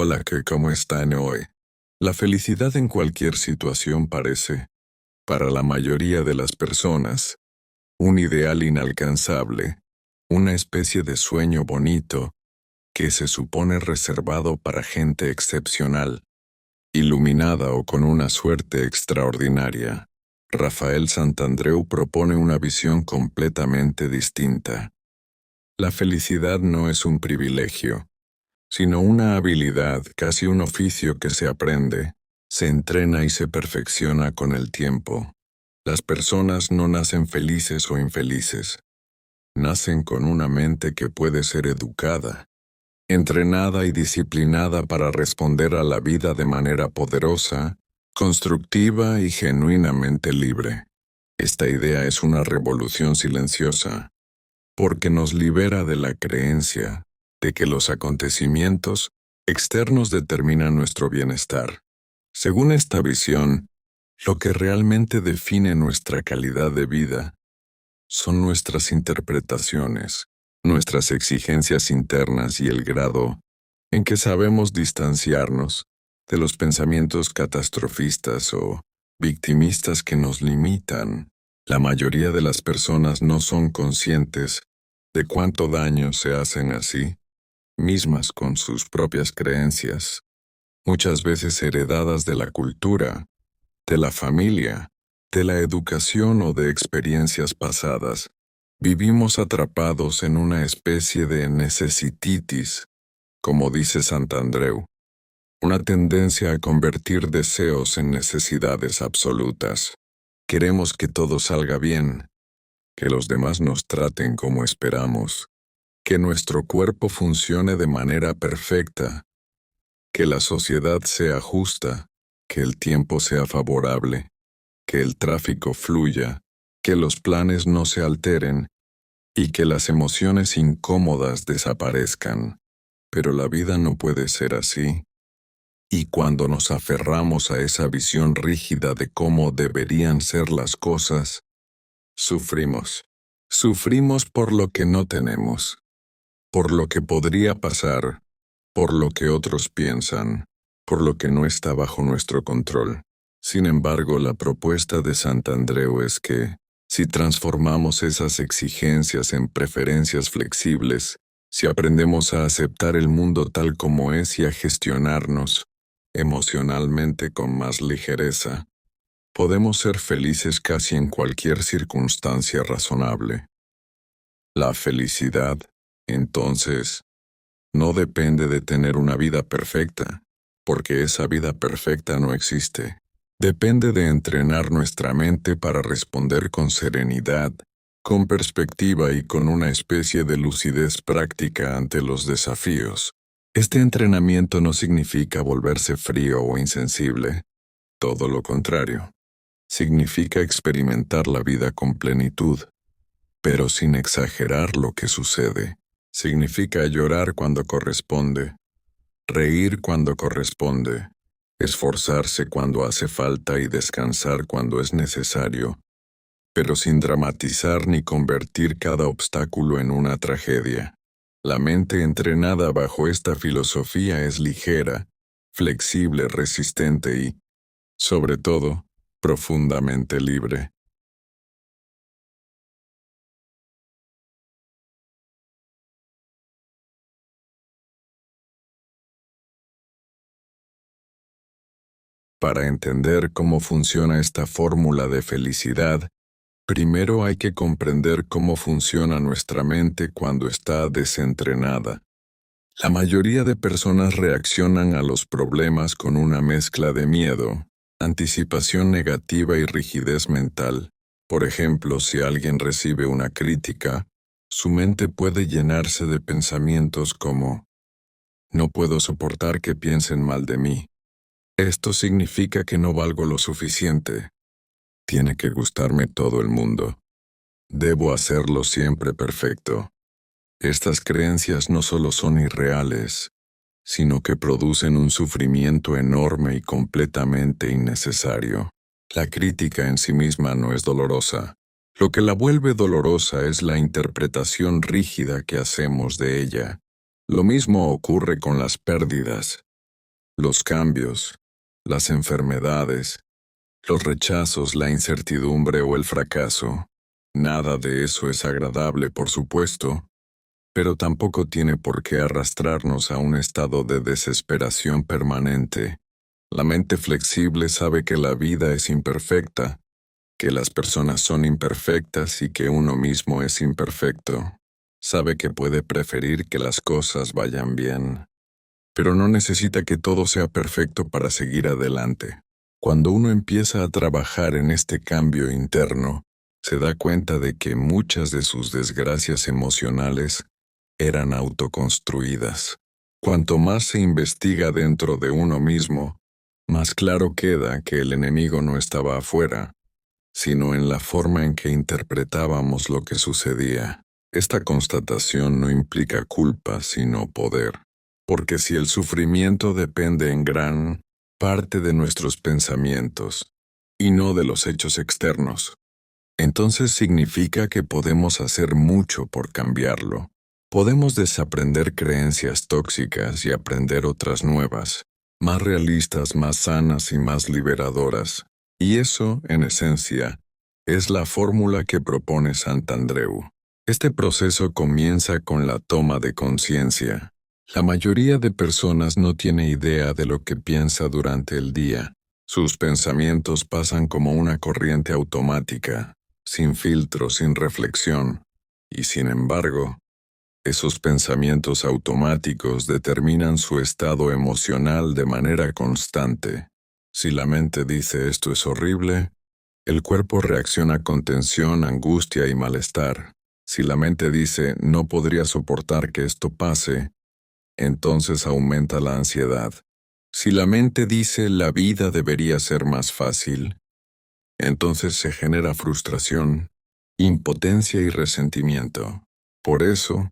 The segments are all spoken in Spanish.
Hola, ¿cómo están hoy? La felicidad en cualquier situación parece, para la mayoría de las personas, un ideal inalcanzable, una especie de sueño bonito que se supone reservado para gente excepcional, iluminada o con una suerte extraordinaria. Rafael Santandreu propone una visión completamente distinta. La felicidad no es un privilegio, sino una habilidad, casi un oficio que se aprende, se entrena y se perfecciona con el tiempo. Las personas no nacen felices o infelices. Nacen con una mente que puede ser educada, entrenada y disciplinada para responder a la vida de manera poderosa, constructiva y genuinamente libre. Esta idea es una revolución silenciosa, porque nos libera de la creencia de que los acontecimientos externos determinan nuestro bienestar. Según esta visión, lo que realmente define nuestra calidad de vida son nuestras interpretaciones, nuestras exigencias internas y el grado en que sabemos distanciarnos de los pensamientos catastrofistas o victimistas que nos limitan. La mayoría de las personas no son conscientes de cuánto daño se hacen a sí mismas con sus propias creencias, muchas veces heredadas de la cultura, de la familia, de la educación o de experiencias pasadas. Vivimos atrapados en una especie de necesititis, como dice Santandreu, una tendencia a convertir deseos en necesidades absolutas. Queremos que todo salga bien, que los demás nos traten como esperamos, que nuestro cuerpo funcione de manera perfecta, que la sociedad sea justa, que el tiempo sea favorable, que el tráfico fluya, que los planes no se alteren y que las emociones incómodas desaparezcan. Pero la vida no puede ser así. Y cuando nos aferramos a esa visión rígida de cómo deberían ser las cosas, sufrimos. Sufrimos por lo que no tenemos, por lo que podría pasar, por lo que otros piensan, por lo que no está bajo nuestro control. Sin embargo, la propuesta de Santandreu es que, si transformamos esas exigencias en preferencias flexibles, si aprendemos a aceptar el mundo tal como es y a gestionarnos emocionalmente con más ligereza, podemos ser felices casi en cualquier circunstancia razonable. La felicidad, entonces, no depende de tener una vida perfecta, porque esa vida perfecta no existe. Depende de entrenar nuestra mente para responder con serenidad, con perspectiva y con una especie de lucidez práctica ante los desafíos. Este entrenamiento no significa volverse frío o insensible, todo lo contrario. Significa experimentar la vida con plenitud, pero sin exagerar lo que sucede. Significa llorar cuando corresponde, reír cuando corresponde, esforzarse cuando hace falta y descansar cuando es necesario, pero sin dramatizar ni convertir cada obstáculo en una tragedia. La mente entrenada bajo esta filosofía es ligera, flexible, resistente y, sobre todo, profundamente libre. Para entender cómo funciona esta fórmula de felicidad, primero hay que comprender cómo funciona nuestra mente cuando está desentrenada. La mayoría de personas reaccionan a los problemas con una mezcla de miedo, anticipación negativa y rigidez mental. Por ejemplo, si alguien recibe una crítica, su mente puede llenarse de pensamientos como: no puedo soportar que piensen mal de mí. Esto significa que no valgo lo suficiente. Tiene que gustarme todo el mundo. Debo hacerlo siempre perfecto. Estas creencias no solo son irreales, sino que producen un sufrimiento enorme y completamente innecesario. La crítica en sí misma no es dolorosa. Lo que la vuelve dolorosa es la interpretación rígida que hacemos de ella. Lo mismo ocurre con las pérdidas. los cambios, las enfermedades, los rechazos, la incertidumbre o el fracaso. Nada de eso es agradable, por supuesto, pero tampoco tiene por qué arrastrarnos a un estado de desesperación permanente. La mente flexible sabe que la vida es imperfecta, que las personas son imperfectas y que uno mismo es imperfecto. Sabe que puede preferir que las cosas vayan bien, pero no necesita que todo sea perfecto para seguir adelante. Cuando uno empieza a trabajar en este cambio interno, se da cuenta de que muchas de sus desgracias emocionales eran autoconstruidas. Cuanto más se investiga dentro de uno mismo, más claro queda que el enemigo no estaba afuera, sino en la forma en que interpretábamos lo que sucedía. Esta constatación no implica culpa, sino poder, porque si el sufrimiento depende en gran parte de nuestros pensamientos, y no de los hechos externos, entonces significa que podemos hacer mucho por cambiarlo. Podemos desaprender creencias tóxicas y aprender otras nuevas, más realistas, más sanas y más liberadoras. Y eso, en esencia, es la fórmula que propone Santandreu. Este proceso comienza con la toma de conciencia. La mayoría de personas no tiene idea de lo que piensa durante el día. Sus pensamientos pasan como una corriente automática, sin filtro, sin reflexión. Y sin embargo, esos pensamientos automáticos determinan su estado emocional de manera constante. Si la mente dice esto es horrible, el cuerpo reacciona con tensión, angustia y malestar. Si la mente dice no podría soportar que esto pase, entonces aumenta la ansiedad. Si la mente dice la vida debería ser más fácil, entonces se genera frustración, impotencia y resentimiento. Por eso,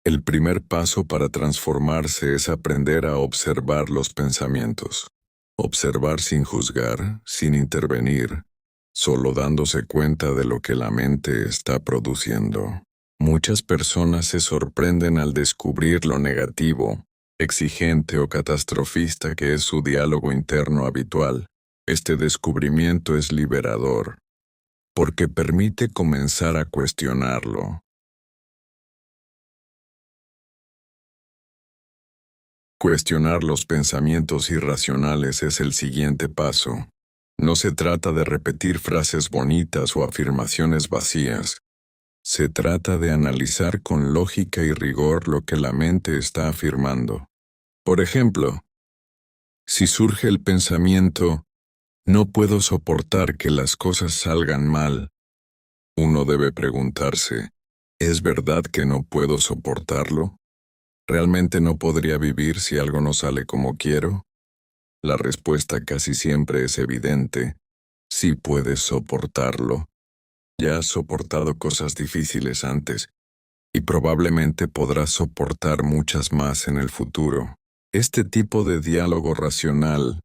el primer paso para transformarse es aprender a observar los pensamientos. Observar sin juzgar, sin intervenir, solo dándose cuenta de lo que la mente está produciendo. Muchas personas se sorprenden al descubrir lo negativo, exigente o catastrofista que es su diálogo interno habitual. Este descubrimiento es liberador, porque permite comenzar a cuestionarlo. Cuestionar los pensamientos irracionales es el siguiente paso. No se trata de repetir frases bonitas o afirmaciones vacías. Se trata de analizar con lógica y rigor lo que la mente está afirmando. Por ejemplo, si surge el pensamiento, no puedo soportar que las cosas salgan mal, uno debe preguntarse, ¿es verdad que no puedo soportarlo? ¿Realmente no podría vivir si algo no sale como quiero? La respuesta casi siempre es evidente. Sí puedes soportarlo. Ya has soportado cosas difíciles antes, y probablemente podrás soportar muchas más en el futuro. Este tipo de diálogo racional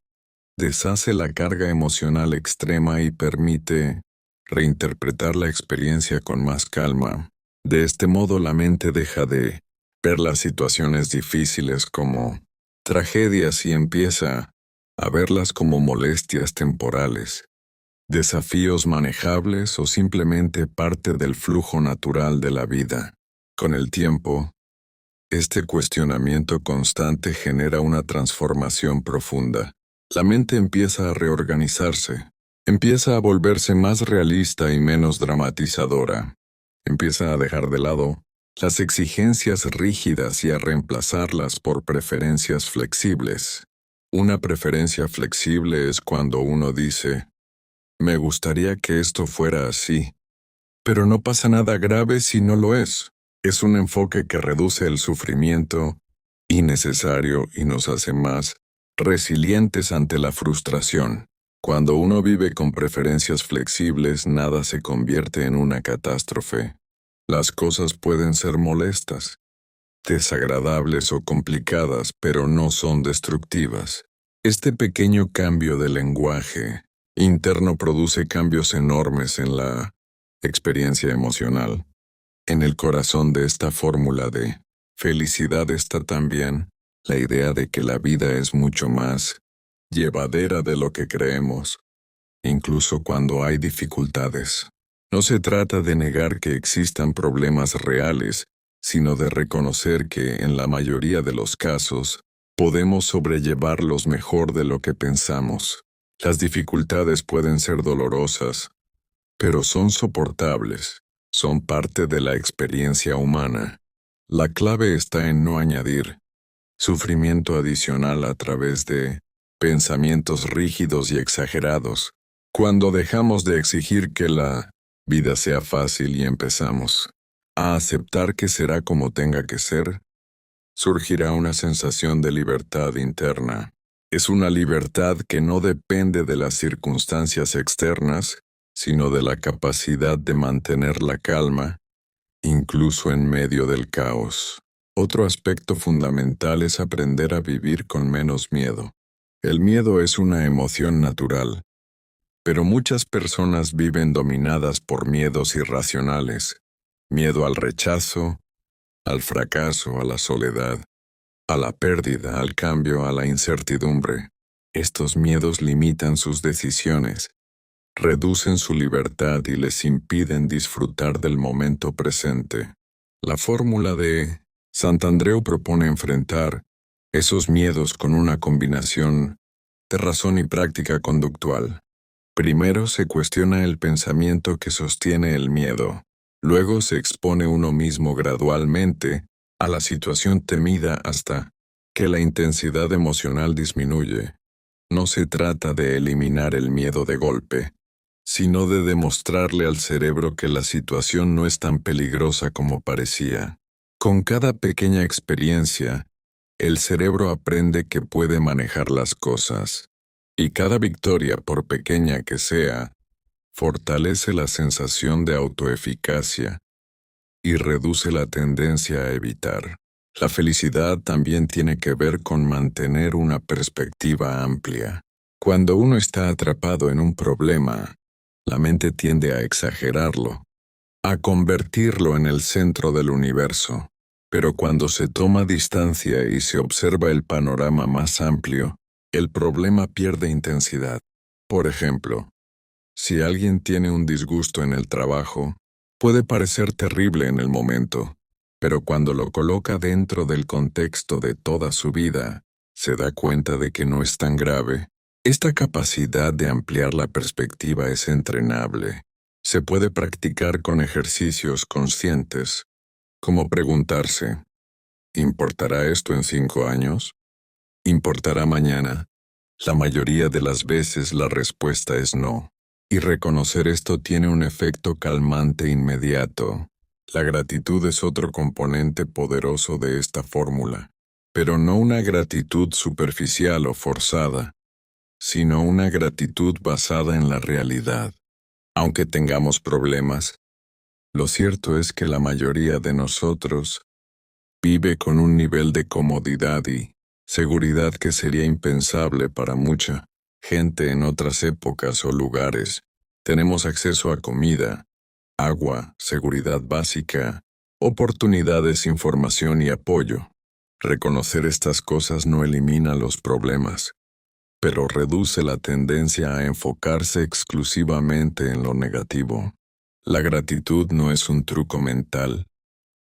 deshace la carga emocional extrema y permite reinterpretar la experiencia con más calma. De este modo la mente deja de ver las situaciones difíciles como tragedias y empieza a verlas como molestias temporales, desafíos manejables o simplemente parte del flujo natural de la vida. Con el tiempo, este cuestionamiento constante genera una transformación profunda. La mente empieza a reorganizarse, empieza a volverse más realista y menos dramatizadora. Empieza a dejar de lado las exigencias rígidas y a reemplazarlas por preferencias flexibles. Una preferencia flexible es cuando uno dice, me gustaría que esto fuera así, pero no pasa nada grave si no lo es. Es un enfoque que reduce el sufrimiento innecesario y nos hace más resilientes ante la frustración. Cuando uno vive con preferencias flexibles, nada se convierte en una catástrofe. Las cosas pueden ser molestas, desagradables o complicadas, pero no son destructivas. Este pequeño cambio de lenguaje interno produce cambios enormes en la experiencia emocional. En el corazón de esta fórmula de felicidad está también la idea de que la vida es mucho más llevadera de lo que creemos, incluso cuando hay dificultades. No se trata de negar que existan problemas reales, sino de reconocer que, en la mayoría de los casos, podemos sobrellevarlos mejor de lo que pensamos. Las dificultades pueden ser dolorosas, pero son soportables, son parte de la experiencia humana. La clave está en no añadir sufrimiento adicional a través de pensamientos rígidos y exagerados. Cuando dejamos de exigir que la vida sea fácil y empezamos a aceptar que será como tenga que ser, surgirá una sensación de libertad interna. Es una libertad que no depende de las circunstancias externas, sino de la capacidad de mantener la calma, incluso en medio del caos. Otro aspecto fundamental es aprender a vivir con menos miedo. El miedo es una emoción natural, pero muchas personas viven dominadas por miedos irracionales. Miedo al rechazo, al fracaso, a la soledad, a la pérdida, al cambio, a la incertidumbre. Estos miedos limitan sus decisiones, reducen su libertad y les impiden disfrutar del momento presente. La fórmula de Santandreu propone enfrentar esos miedos con una combinación de razón y práctica conductual. Primero se cuestiona el pensamiento que sostiene el miedo. Luego se expone uno mismo gradualmente a la situación temida hasta que la intensidad emocional disminuye. No se trata de eliminar el miedo de golpe, sino de demostrarle al cerebro que la situación no es tan peligrosa como parecía. Con cada pequeña experiencia, el cerebro aprende que puede manejar las cosas, y cada victoria, por pequeña que sea, fortalece la sensación de autoeficacia y reduce la tendencia a evitar. La felicidad también tiene que ver con mantener una perspectiva amplia. Cuando uno está atrapado en un problema, la mente tiende a exagerarlo, a convertirlo en el centro del universo. Pero cuando se toma distancia y se observa el panorama más amplio, el problema pierde intensidad. Por ejemplo, si alguien tiene un disgusto en el trabajo, puede parecer terrible en el momento, pero cuando lo coloca dentro del contexto de toda su vida, se da cuenta de que no es tan grave. Esta capacidad de ampliar la perspectiva es entrenable. Se puede practicar con ejercicios conscientes, como preguntarse, ¿importará esto en 5 años? ¿Importará mañana? La mayoría de las veces la respuesta es no. Y reconocer esto tiene un efecto calmante inmediato. La gratitud es otro componente poderoso de esta fórmula, pero no una gratitud superficial o forzada, sino una gratitud basada en la realidad. Aunque tengamos problemas, lo cierto es que la mayoría de nosotros vive con un nivel de comodidad y seguridad que sería impensable para mucha gente en otras épocas o lugares. Tenemos acceso a comida, agua, seguridad básica, oportunidades, información y apoyo. Reconocer estas cosas no elimina los problemas, pero reduce la tendencia a enfocarse exclusivamente en lo negativo. La gratitud no es un truco mental,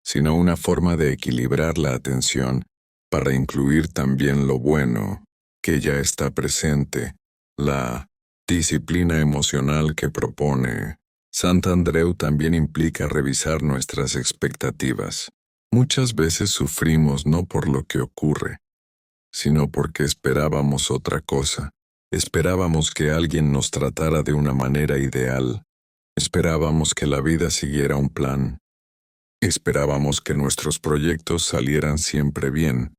sino una forma de equilibrar la atención para incluir también lo bueno, que ya está presente. La disciplina emocional que propone Santandreu también implica revisar nuestras expectativas. Muchas veces sufrimos no por lo que ocurre, sino porque esperábamos otra cosa. Esperábamos que alguien nos tratara de una manera ideal. Esperábamos que la vida siguiera un plan. Esperábamos que nuestros proyectos salieran siempre bien.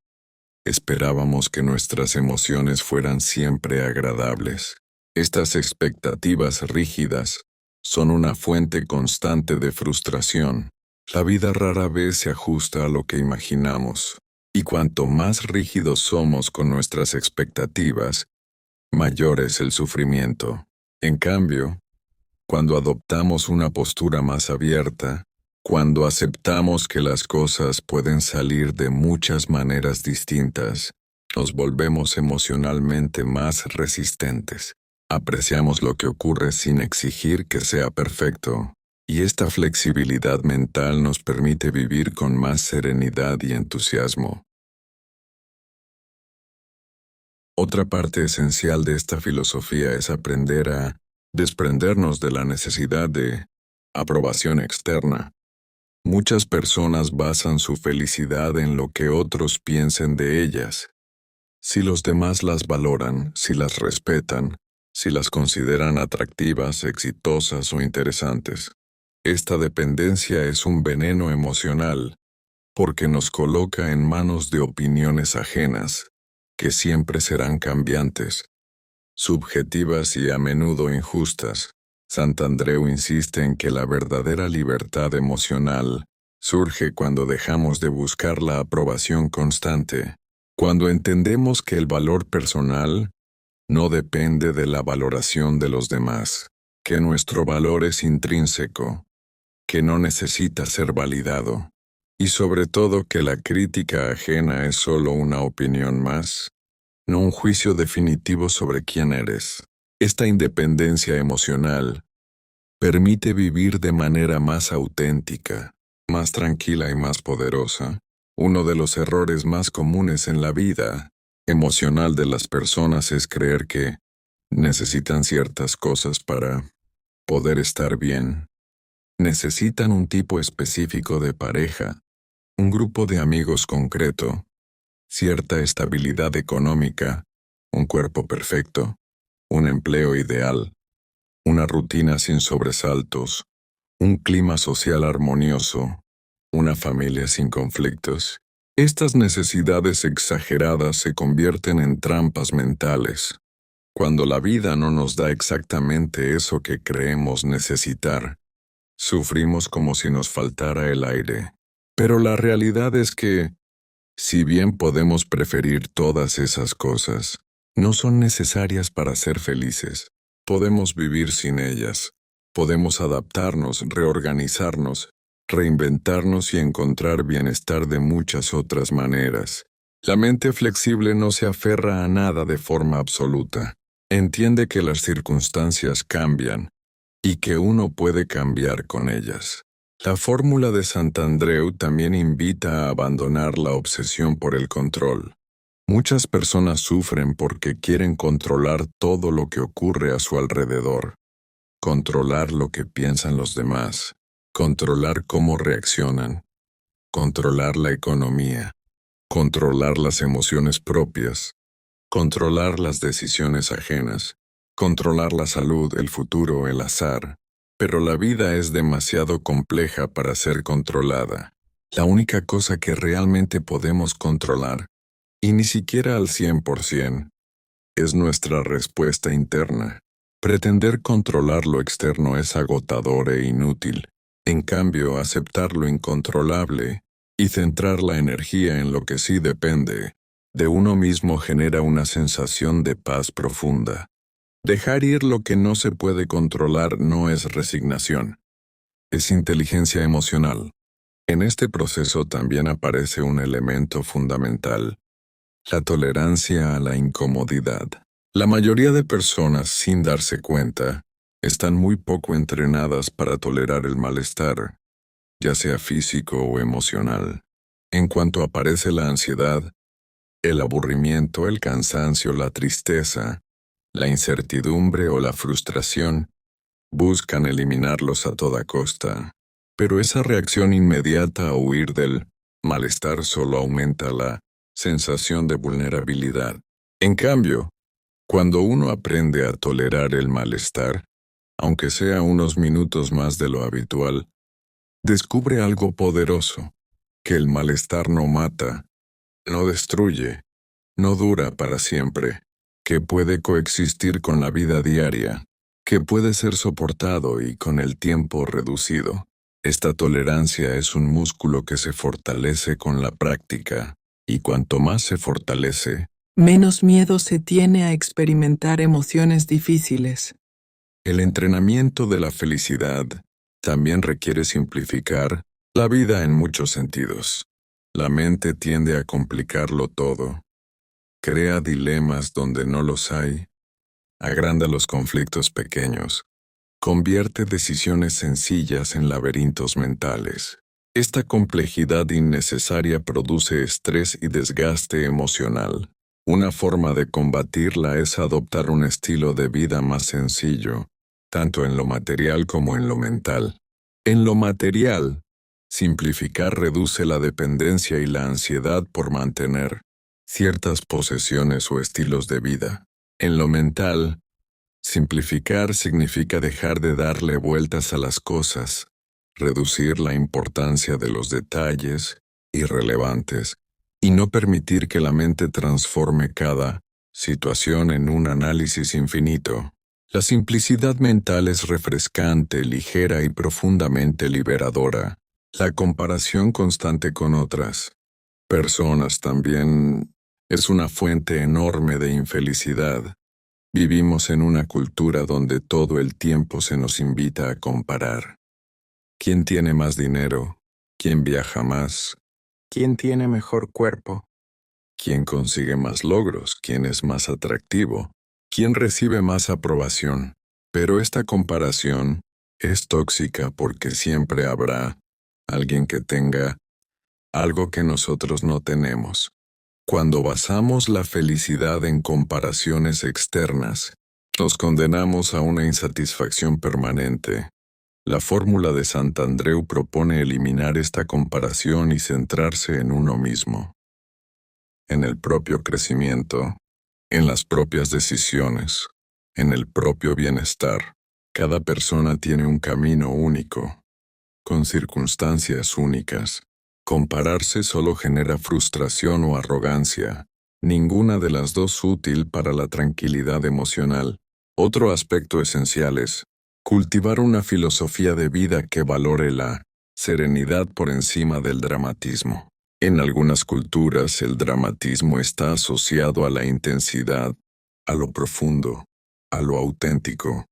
Esperábamos que nuestras emociones fueran siempre agradables. Estas expectativas rígidas son una fuente constante de frustración. La vida rara vez se ajusta a lo que imaginamos, y cuanto más rígidos somos con nuestras expectativas, mayor es el sufrimiento. En cambio, cuando adoptamos una postura más abierta, Cuando aceptamos que las cosas pueden salir de muchas maneras distintas, nos volvemos emocionalmente más resistentes. Apreciamos lo que ocurre sin exigir que sea perfecto, y esta flexibilidad mental nos permite vivir con más serenidad y entusiasmo. Otra parte esencial de esta filosofía es aprender a desprendernos de la necesidad de aprobación externa. Muchas personas basan su felicidad en lo que otros piensen de ellas. Si los demás las valoran, si las respetan, si las consideran atractivas, exitosas o interesantes. Esta dependencia es un veneno emocional, porque nos coloca en manos de opiniones ajenas, que siempre serán cambiantes, subjetivas y a menudo injustas. Santandreu insiste en que la verdadera libertad emocional surge cuando dejamos de buscar la aprobación constante, cuando entendemos que el valor personal no depende de la valoración de los demás, que nuestro valor es intrínseco, que no necesita ser validado, y sobre todo que la crítica ajena es solo una opinión más, no un juicio definitivo sobre quién eres. Esta independencia emocional permite vivir de manera más auténtica, más tranquila y más poderosa. Uno de los errores más comunes en la vida emocional de las personas es creer que necesitan ciertas cosas para poder estar bien. Necesitan un tipo específico de pareja, un grupo de amigos concreto, cierta estabilidad económica, un cuerpo perfecto, un empleo ideal, una rutina sin sobresaltos, un clima social armonioso, una familia sin conflictos. Estas necesidades exageradas se convierten en trampas mentales. Cuando la vida no nos da exactamente eso que creemos necesitar, sufrimos como si nos faltara el aire. Pero la realidad es que, si bien podemos preferir todas esas cosas, no son necesarias para ser felices. Podemos vivir sin ellas. Podemos adaptarnos, reorganizarnos, reinventarnos y encontrar bienestar de muchas otras maneras. La mente flexible no se aferra a nada de forma absoluta. Entiende que las circunstancias cambian y que uno puede cambiar con ellas. La fórmula de Santandreu también invita a abandonar la obsesión por el control. Muchas personas sufren porque quieren controlar todo lo que ocurre a su alrededor. Controlar lo que piensan los demás, controlar cómo reaccionan, controlar la economía, controlar las emociones propias, controlar las decisiones ajenas, controlar la salud, el futuro, el azar. Pero la vida es demasiado compleja para ser controlada. La única cosa que realmente podemos controlar, y ni siquiera al 100%, es nuestra respuesta interna. Pretender controlar lo externo es agotador e inútil. En cambio, aceptar lo incontrolable y centrar la energía en lo que sí depende de uno mismo genera una sensación de paz profunda. Dejar ir lo que no se puede controlar no es resignación, es inteligencia emocional. En este proceso también aparece un elemento fundamental, la tolerancia a la incomodidad. La mayoría de personas, sin darse cuenta, están muy poco entrenadas para tolerar el malestar, ya sea físico o emocional. En cuanto aparece la ansiedad, el aburrimiento, el cansancio, la tristeza, la incertidumbre o la frustración, buscan eliminarlos a toda costa. Pero esa reacción inmediata a huir del malestar solo aumenta la sensación de vulnerabilidad. En cambio, cuando uno aprende a tolerar el malestar, aunque sea unos minutos más de lo habitual, descubre algo poderoso, que el malestar no mata, no destruye, no dura para siempre, que puede coexistir con la vida diaria, que puede ser soportado y con el tiempo reducido. Esta tolerancia es un músculo que se fortalece con la práctica, y cuanto más se fortalece, menos miedo se tiene a experimentar emociones difíciles. el entrenamiento de la felicidad también requiere simplificar La vida en muchos sentidos. La mente tiende a complicarlo todo. Crea dilemas donde no los hay. Agranda los conflictos pequeños. Convierte decisiones sencillas en laberintos mentales. Esta complejidad innecesaria produce estrés y desgaste emocional. Una forma de combatirla es adoptar un estilo de vida más sencillo, tanto en lo material como en lo mental. En lo material, simplificar reduce la dependencia y la ansiedad por mantener ciertas posesiones o estilos de vida. En lo mental, simplificar significa dejar de darle vueltas a las cosas, reducir la importancia de los detalles irrelevantes y no permitir que la mente transforme cada situación en un análisis infinito. La simplicidad mental es refrescante, ligera y profundamente liberadora. La comparación constante con otras personas también es una fuente enorme de infelicidad. Vivimos en una cultura donde todo el tiempo se nos invita a comparar. ¿Quién tiene más dinero? ¿Quién viaja más? ¿Quién tiene mejor cuerpo? ¿Quién consigue más logros? ¿Quién es más atractivo? ¿Quién recibe más aprobación? Pero esta comparación es tóxica porque siempre habrá alguien que tenga algo que nosotros no tenemos. Cuando basamos la felicidad en comparaciones externas, nos condenamos a una insatisfacción permanente. La fórmula de Santandreu propone eliminar esta comparación y centrarse en uno mismo, en el propio crecimiento, en las propias decisiones, en el propio bienestar. Cada persona tiene un camino único, con circunstancias únicas. Compararse solo genera frustración o arrogancia, ninguna de las dos útil para la tranquilidad emocional. Otro aspecto esencial es cultivar una filosofía de vida que valore la serenidad por encima del dramatismo. En algunas culturas el dramatismo está asociado a la intensidad, a lo profundo, a lo auténtico,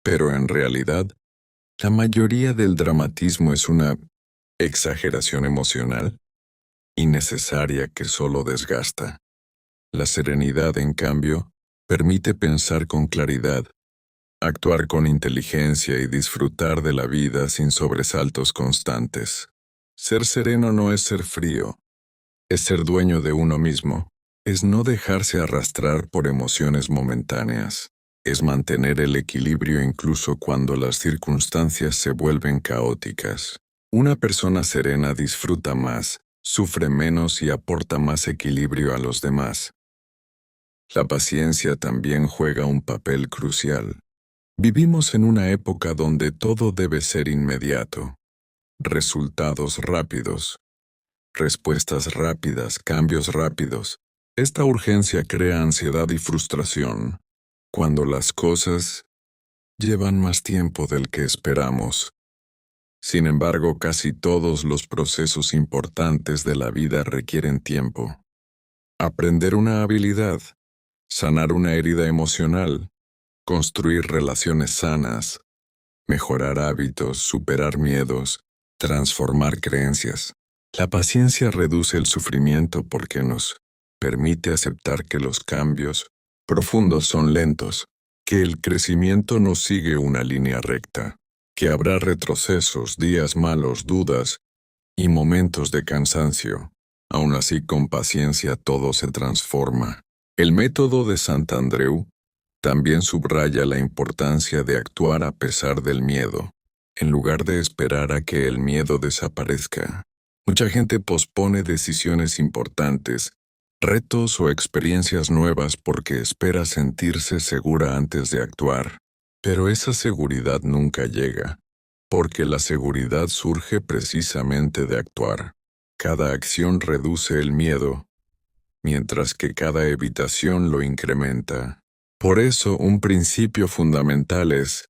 pero en realidad, la mayoría del dramatismo es una exageración emocional innecesaria que solo desgasta. La serenidad, en cambio, permite pensar con claridad, actuar con inteligencia y disfrutar de la vida sin sobresaltos constantes. Ser sereno no es ser frío, es ser dueño de uno mismo, es no dejarse arrastrar por emociones momentáneas, es mantener el equilibrio incluso cuando las circunstancias se vuelven caóticas. Una persona serena disfruta más, sufre menos y aporta más equilibrio a los demás. La paciencia también juega un papel crucial. Vivimos en una época donde todo debe ser inmediato. Resultados rápidos, respuestas rápidas, cambios rápidos. Esta urgencia crea ansiedad y frustración, cuando las cosas llevan más tiempo del que esperamos. Sin embargo, casi todos los procesos importantes de la vida requieren tiempo. Aprender una habilidad, sanar una herida emocional, construir relaciones sanas, mejorar hábitos, superar miedos, transformar creencias. La paciencia reduce el sufrimiento porque nos permite aceptar que los cambios profundos son lentos, que el crecimiento no sigue una línea recta, que habrá retrocesos, días malos, dudas y momentos de cansancio. Aún así, con paciencia todo se transforma. El método de Santandreu también subraya la importancia de actuar a pesar del miedo, en lugar de esperar a que el miedo desaparezca. Mucha gente pospone decisiones importantes, retos o experiencias nuevas porque espera sentirse segura antes de actuar. Pero esa seguridad nunca llega, porque la seguridad surge precisamente de actuar. Cada acción reduce el miedo, mientras que cada evitación lo incrementa. Por eso, un principio fundamental es: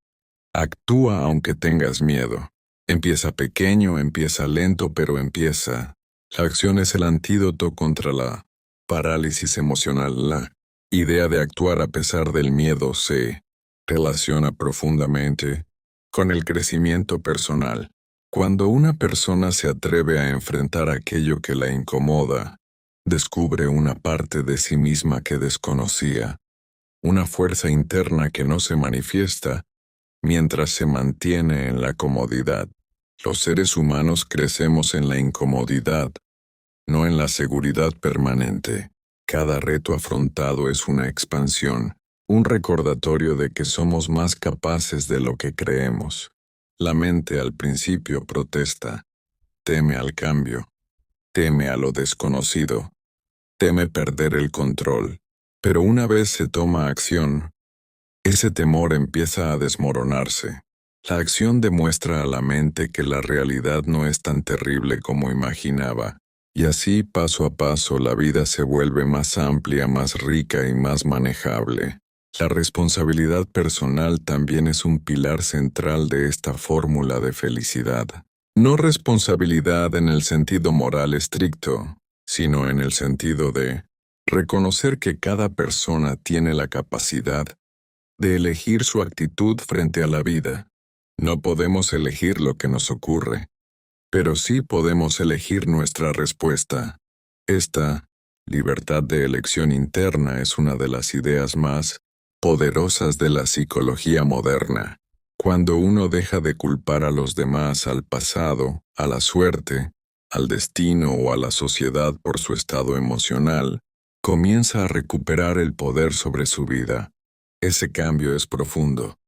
actúa aunque tengas miedo. Empieza pequeño, empieza lento, pero empieza. La acción es el antídoto contra la parálisis emocional. La idea de actuar a pesar del miedo se relaciona profundamente con el crecimiento personal. Cuando una persona se atreve a enfrentar aquello que la incomoda, descubre una parte de sí misma que desconocía, una fuerza interna que no se manifiesta mientras se mantiene en la comodidad. Los seres humanos crecemos en la incomodidad, no en la seguridad permanente. Cada reto afrontado es una expansión, un recordatorio de que somos más capaces de lo que creemos. La mente al principio protesta, teme al cambio, teme a lo desconocido, teme perder el control. Pero una vez se toma acción, ese temor empieza a desmoronarse. La acción demuestra a la mente que la realidad no es tan terrible como imaginaba. Y así, paso a paso, la vida se vuelve más amplia, más rica y más manejable. La responsabilidad personal también es un pilar central de esta fórmula de felicidad. No responsabilidad en el sentido moral estricto, sino en el sentido de reconocer que cada persona tiene la capacidad de elegir su actitud frente a la vida. No podemos elegir lo que nos ocurre, pero sí podemos elegir nuestra respuesta. Esta libertad de elección interna es una de las ideas más poderosas de la psicología moderna. Cuando uno deja de culpar a los demás, al pasado, a la suerte, al destino o a la sociedad por su estado emocional, comienza a recuperar el poder sobre su vida. Ese cambio es profundo,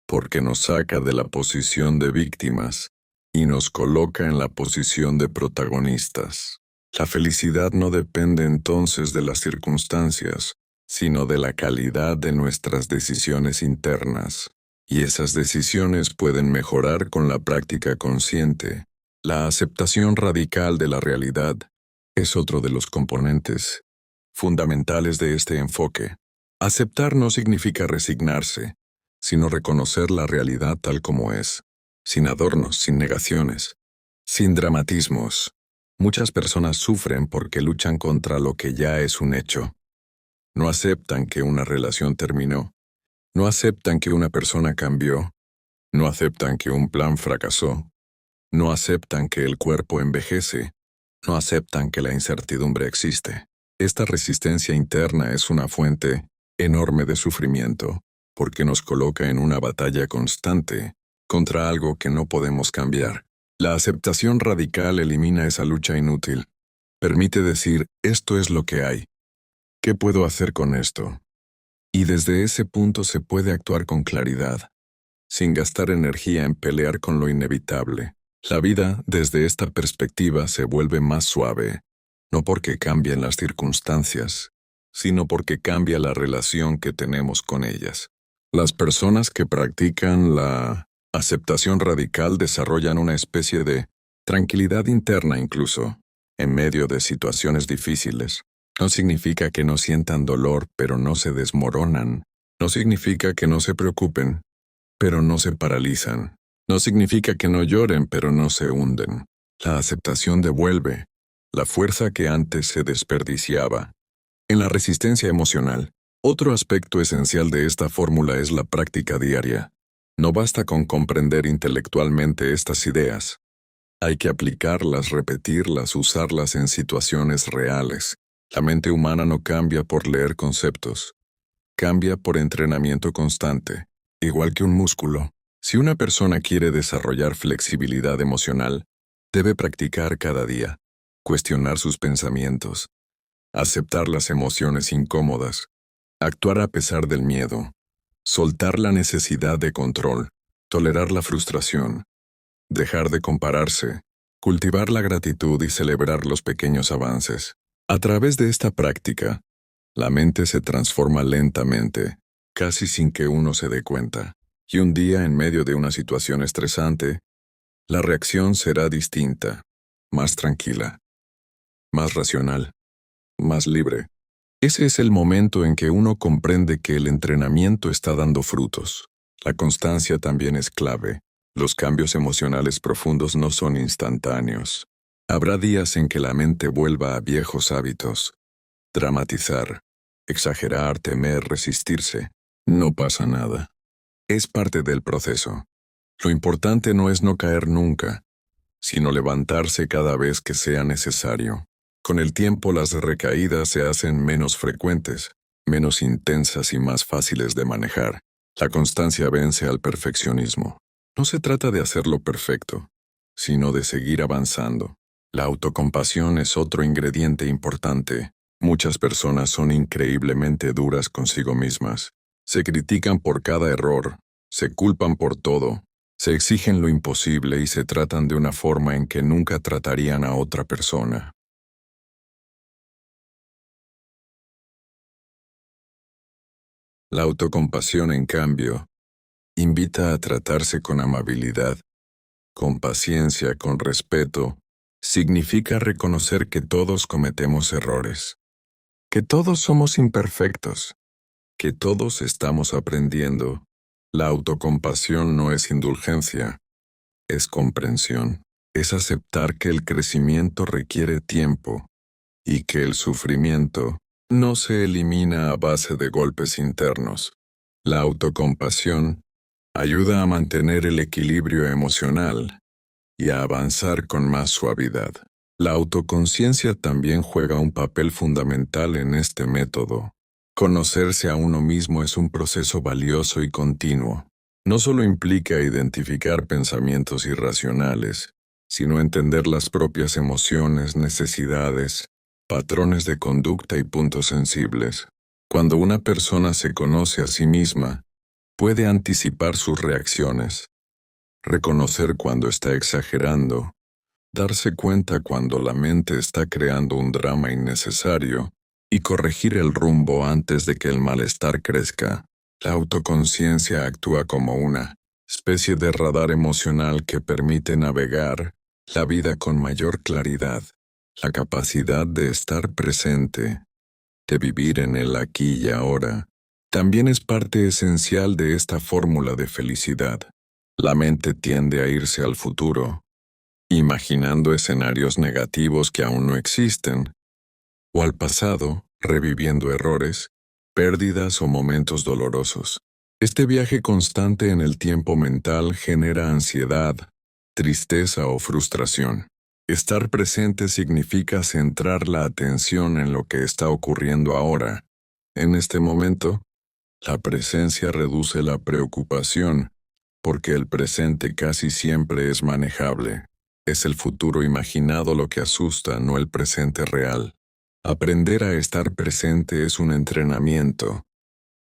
porque nos saca de la posición de víctimas y nos coloca en la posición de protagonistas. La felicidad no depende entonces de las circunstancias, sino de la calidad de nuestras decisiones internas. Y esas decisiones pueden mejorar con la práctica consciente. La aceptación radical de la realidad es otro de los componentes fundamentales de este enfoque. Aceptar no significa resignarse, sino reconocer la realidad tal como es, sin adornos, sin negaciones, sin dramatismos. Muchas personas sufren porque luchan contra lo que ya es un hecho. No aceptan que una relación terminó, no aceptan que una persona cambió, no aceptan que un plan fracasó, no aceptan que el cuerpo envejece, no aceptan que la incertidumbre existe. Esta resistencia interna es una fuente enorme de sufrimiento, porque nos coloca en una batalla constante contra algo que no podemos cambiar. La aceptación radical elimina esa lucha inútil. Permite decir, esto es lo que hay. ¿Qué puedo hacer con esto? Y desde ese punto se puede actuar con claridad, sin gastar energía en pelear con lo inevitable. La vida, desde esta perspectiva, se vuelve más suave, no porque cambien las circunstancias, sino porque cambia la relación que tenemos con ellas. Las personas que practican la aceptación radical desarrollan una especie de tranquilidad interna incluso, en medio de situaciones difíciles. No significa que no sientan dolor, pero no se desmoronan. No significa que no se preocupen, pero no se paralizan. No significa que no lloren, pero no se hunden. La aceptación devuelve la fuerza que antes se desperdiciaba. En la resistencia emocional, otro aspecto esencial de esta fórmula es la práctica diaria. No basta con comprender intelectualmente estas ideas. Hay que aplicarlas, repetirlas, usarlas en situaciones reales. La mente humana no cambia por leer conceptos. Cambia por entrenamiento constante, igual que un músculo. Si una persona quiere desarrollar flexibilidad emocional, debe practicar cada día, cuestionar sus pensamientos, aceptar las emociones incómodas, actuar a pesar del miedo, soltar la necesidad de control, tolerar la frustración, dejar de compararse, cultivar la gratitud y celebrar los pequeños avances. A través de esta práctica, la mente se transforma lentamente, casi sin que uno se dé cuenta. Y un día, en medio de una situación estresante, la reacción será distinta, más tranquila, más racional, más libre. Ese es el momento en que uno comprende que el entrenamiento está dando frutos. La constancia también es clave. Los cambios emocionales profundos no son instantáneos. Habrá días en que la mente vuelva a viejos hábitos. Dramatizar, exagerar, temer, resistirse. No pasa nada. Es parte del proceso. Lo importante no es no caer nunca, sino levantarse cada vez que sea necesario. Con el tiempo las recaídas se hacen menos frecuentes, menos intensas y más fáciles de manejar. La constancia vence al perfeccionismo. No se trata de hacerlo perfecto, sino de seguir avanzando. La autocompasión es otro ingrediente importante. Muchas personas son increíblemente duras consigo mismas. Se critican por cada error, se culpan por todo, se exigen lo imposible y se tratan de una forma en que nunca tratarían a otra persona. La autocompasión, en cambio, invita a tratarse con amabilidad, con paciencia, con respeto. Significa reconocer que todos cometemos errores, que todos somos imperfectos, que todos estamos aprendiendo. La autocompasión no es indulgencia, es comprensión, es aceptar que el crecimiento requiere tiempo y que el sufrimiento no se elimina a base de golpes internos. La autocompasión ayuda a mantener el equilibrio emocional y a avanzar con más suavidad. La autoconciencia también juega un papel fundamental en este método. Conocerse a uno mismo es un proceso valioso y continuo. No solo implica identificar pensamientos irracionales, sino entender las propias emociones, necesidades, patrones de conducta y puntos sensibles. Cuando una persona se conoce a sí misma, puede anticipar sus reacciones, reconocer cuando está exagerando, darse cuenta cuando la mente está creando un drama innecesario y corregir el rumbo antes de que el malestar crezca. La autoconciencia actúa como una especie de radar emocional que permite navegar la vida con mayor claridad. La capacidad de estar presente, de vivir en el aquí y ahora, también es parte esencial de esta fórmula de felicidad. La mente tiende a irse al futuro, imaginando escenarios negativos que aún no existen, o al pasado, reviviendo errores, pérdidas o momentos dolorosos. Este viaje constante en el tiempo mental genera ansiedad, tristeza o frustración. Estar presente significa centrar la atención en lo que está ocurriendo ahora. En este momento, la presencia reduce la preocupación, porque el presente casi siempre es manejable. Es el futuro imaginado lo que asusta, no el presente real. Aprender a estar presente es un entrenamiento,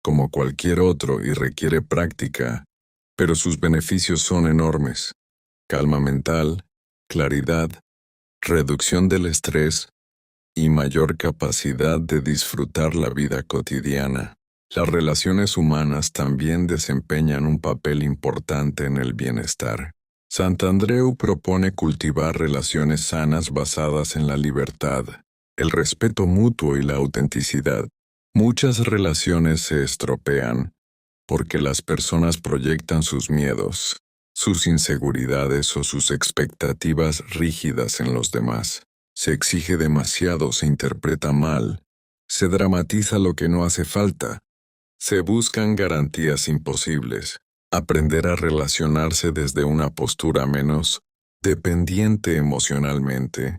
como cualquier otro, y requiere práctica, pero sus beneficios son enormes. Calma mental, claridad, reducción del estrés y mayor capacidad de disfrutar la vida cotidiana. Las relaciones humanas también desempeñan un papel importante en el bienestar. Santandreu propone cultivar relaciones sanas basadas en la libertad, el respeto mutuo y la autenticidad. Muchas relaciones se estropean porque las personas proyectan sus miedos, sus inseguridades o sus expectativas rígidas en los demás. Se exige demasiado, se interpreta mal, se dramatiza lo que no hace falta, se buscan garantías imposibles. Aprender a relacionarse desde una postura menos dependiente emocionalmente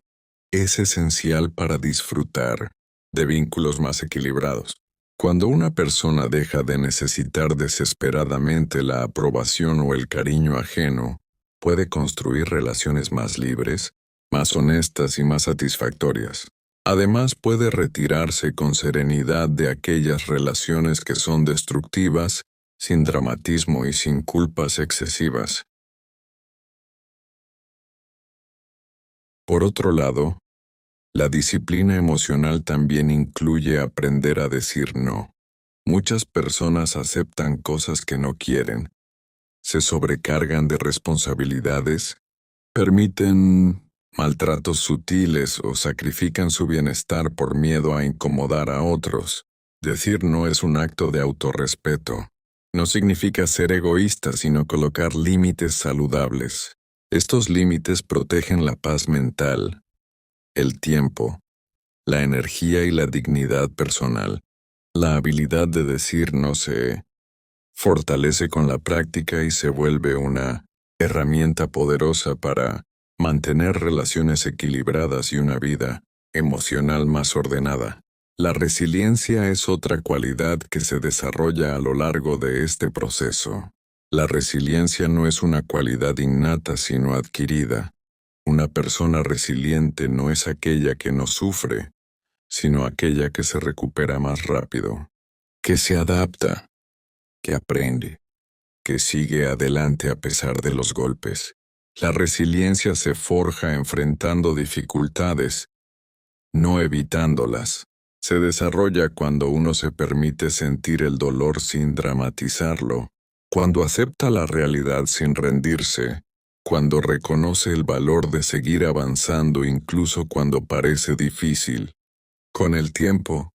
es esencial para disfrutar de vínculos más equilibrados. Cuando una persona deja de necesitar desesperadamente la aprobación o el cariño ajeno, puede construir relaciones más libres, más honestas y más satisfactorias. Además, puede retirarse con serenidad de aquellas relaciones que son destructivas, sin dramatismo y sin culpas excesivas. Por otro lado, la disciplina emocional también incluye aprender a decir no. Muchas personas aceptan cosas que no quieren, se sobrecargan de responsabilidades, permiten maltratos sutiles o sacrifican su bienestar por miedo a incomodar a otros. Decir no es un acto de autorrespeto. No significa ser egoísta, sino colocar límites saludables. Estos límites protegen la paz mental, el tiempo, la energía y la dignidad personal. La habilidad de decir no se fortalece con la práctica y se vuelve una herramienta poderosa para mantener relaciones equilibradas y una vida emocional más ordenada. La resiliencia es otra cualidad que se desarrolla a lo largo de este proceso. La resiliencia no es una cualidad innata sino adquirida. Una persona resiliente no es aquella que no sufre, sino aquella que se recupera más rápido, que se adapta, que aprende, que sigue adelante a pesar de los golpes. La resiliencia se forja enfrentando dificultades, no evitándolas. Se desarrolla cuando uno se permite sentir el dolor sin dramatizarlo, cuando acepta la realidad sin rendirse, cuando reconoce el valor de seguir avanzando incluso cuando parece difícil. Con el tiempo,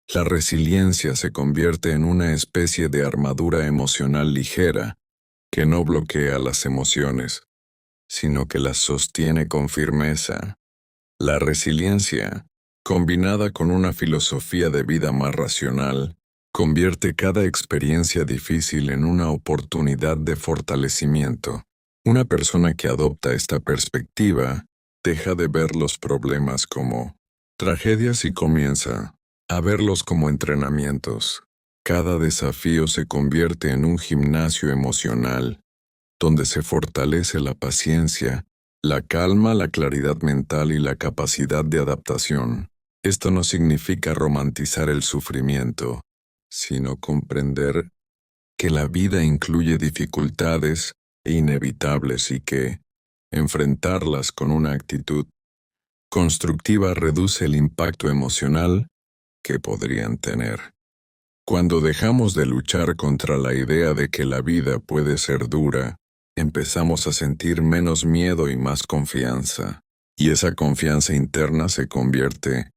la resiliencia se convierte en una especie de armadura emocional ligera que no bloquea las emociones, sino que las sostiene con firmeza. La resiliencia, combinada con una filosofía de vida más racional, convierte cada experiencia difícil en una oportunidad de fortalecimiento. Una persona que adopta esta perspectiva deja de ver los problemas como tragedias y comienza a verlos como entrenamientos. Cada desafío se convierte en un gimnasio emocional, donde se fortalece la paciencia, la calma, la claridad mental y la capacidad de adaptación. Esto no significa romantizar el sufrimiento, sino comprender que la vida incluye dificultades inevitables y que enfrentarlas con una actitud constructiva reduce el impacto emocional que podrían tener. Cuando dejamos de luchar contra la idea de que la vida puede ser dura, empezamos a sentir menos miedo y más confianza, y esa confianza interna se convierte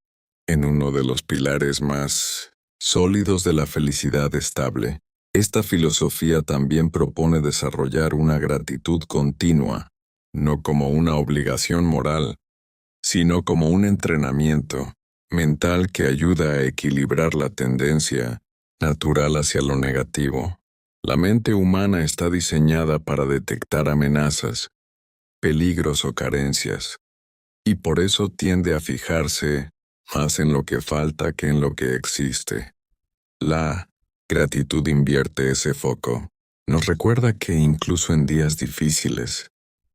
en uno de los pilares más sólidos de la felicidad estable. Esta filosofía también propone desarrollar una gratitud continua, no como una obligación moral, sino como un entrenamiento mental que ayuda a equilibrar la tendencia natural hacia lo negativo. La mente humana está diseñada para detectar amenazas, peligros o carencias, y por eso tiende a fijarse más en lo que falta que en lo que existe. La gratitud invierte ese foco. Nos recuerda que incluso en días difíciles,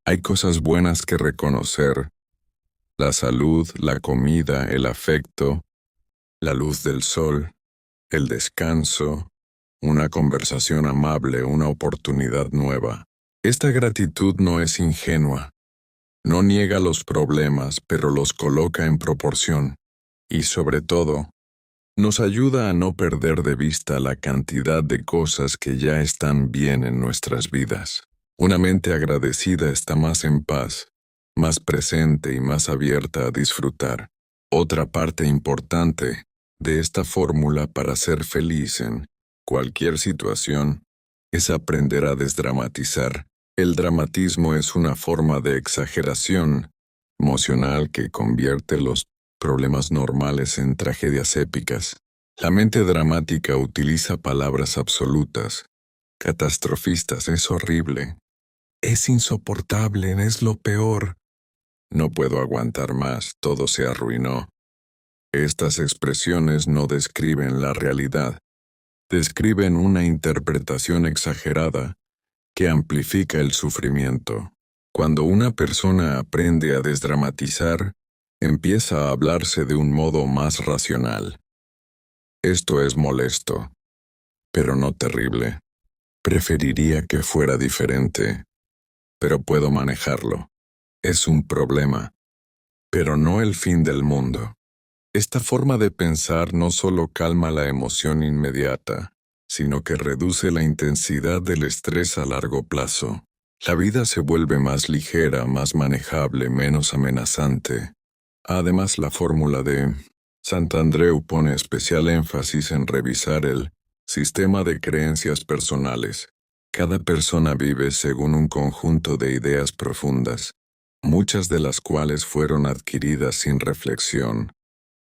hay cosas buenas que reconocer. La salud, la comida, el afecto, la luz del sol, el descanso, una conversación amable, una oportunidad nueva. Esta gratitud no es ingenua. No niega los problemas, pero los coloca en proporción. Y sobre todo, nos ayuda a no perder de vista la cantidad de cosas que ya están bien en nuestras vidas. Una mente agradecida está más en paz, más presente y más abierta a disfrutar. Otra parte importante de esta fórmula para ser feliz en cualquier situación es aprender a desdramatizar. El dramatismo es una forma de exageración emocional que convierte los problemas normales en tragedias épicas. La mente dramática utiliza palabras absolutas. Catastrofistas: es horrible, es insoportable, es lo peor. No puedo aguantar más, todo se arruinó. Estas expresiones no describen la realidad, describen una interpretación exagerada que amplifica el sufrimiento. Cuando una persona aprende a desdramatizar, empieza a hablarse de un modo más racional. Esto es molesto, pero no terrible. Preferiría que fuera diferente, pero puedo manejarlo. Es un problema, pero no el fin del mundo. Esta forma de pensar no solo calma la emoción inmediata, sino que reduce la intensidad del estrés a largo plazo. La vida se vuelve más ligera, más manejable, menos amenazante. Además, la fórmula de Santandreu pone especial énfasis en revisar el sistema de creencias personales. Cada persona vive según un conjunto de ideas profundas, muchas de las cuales fueron adquiridas sin reflexión.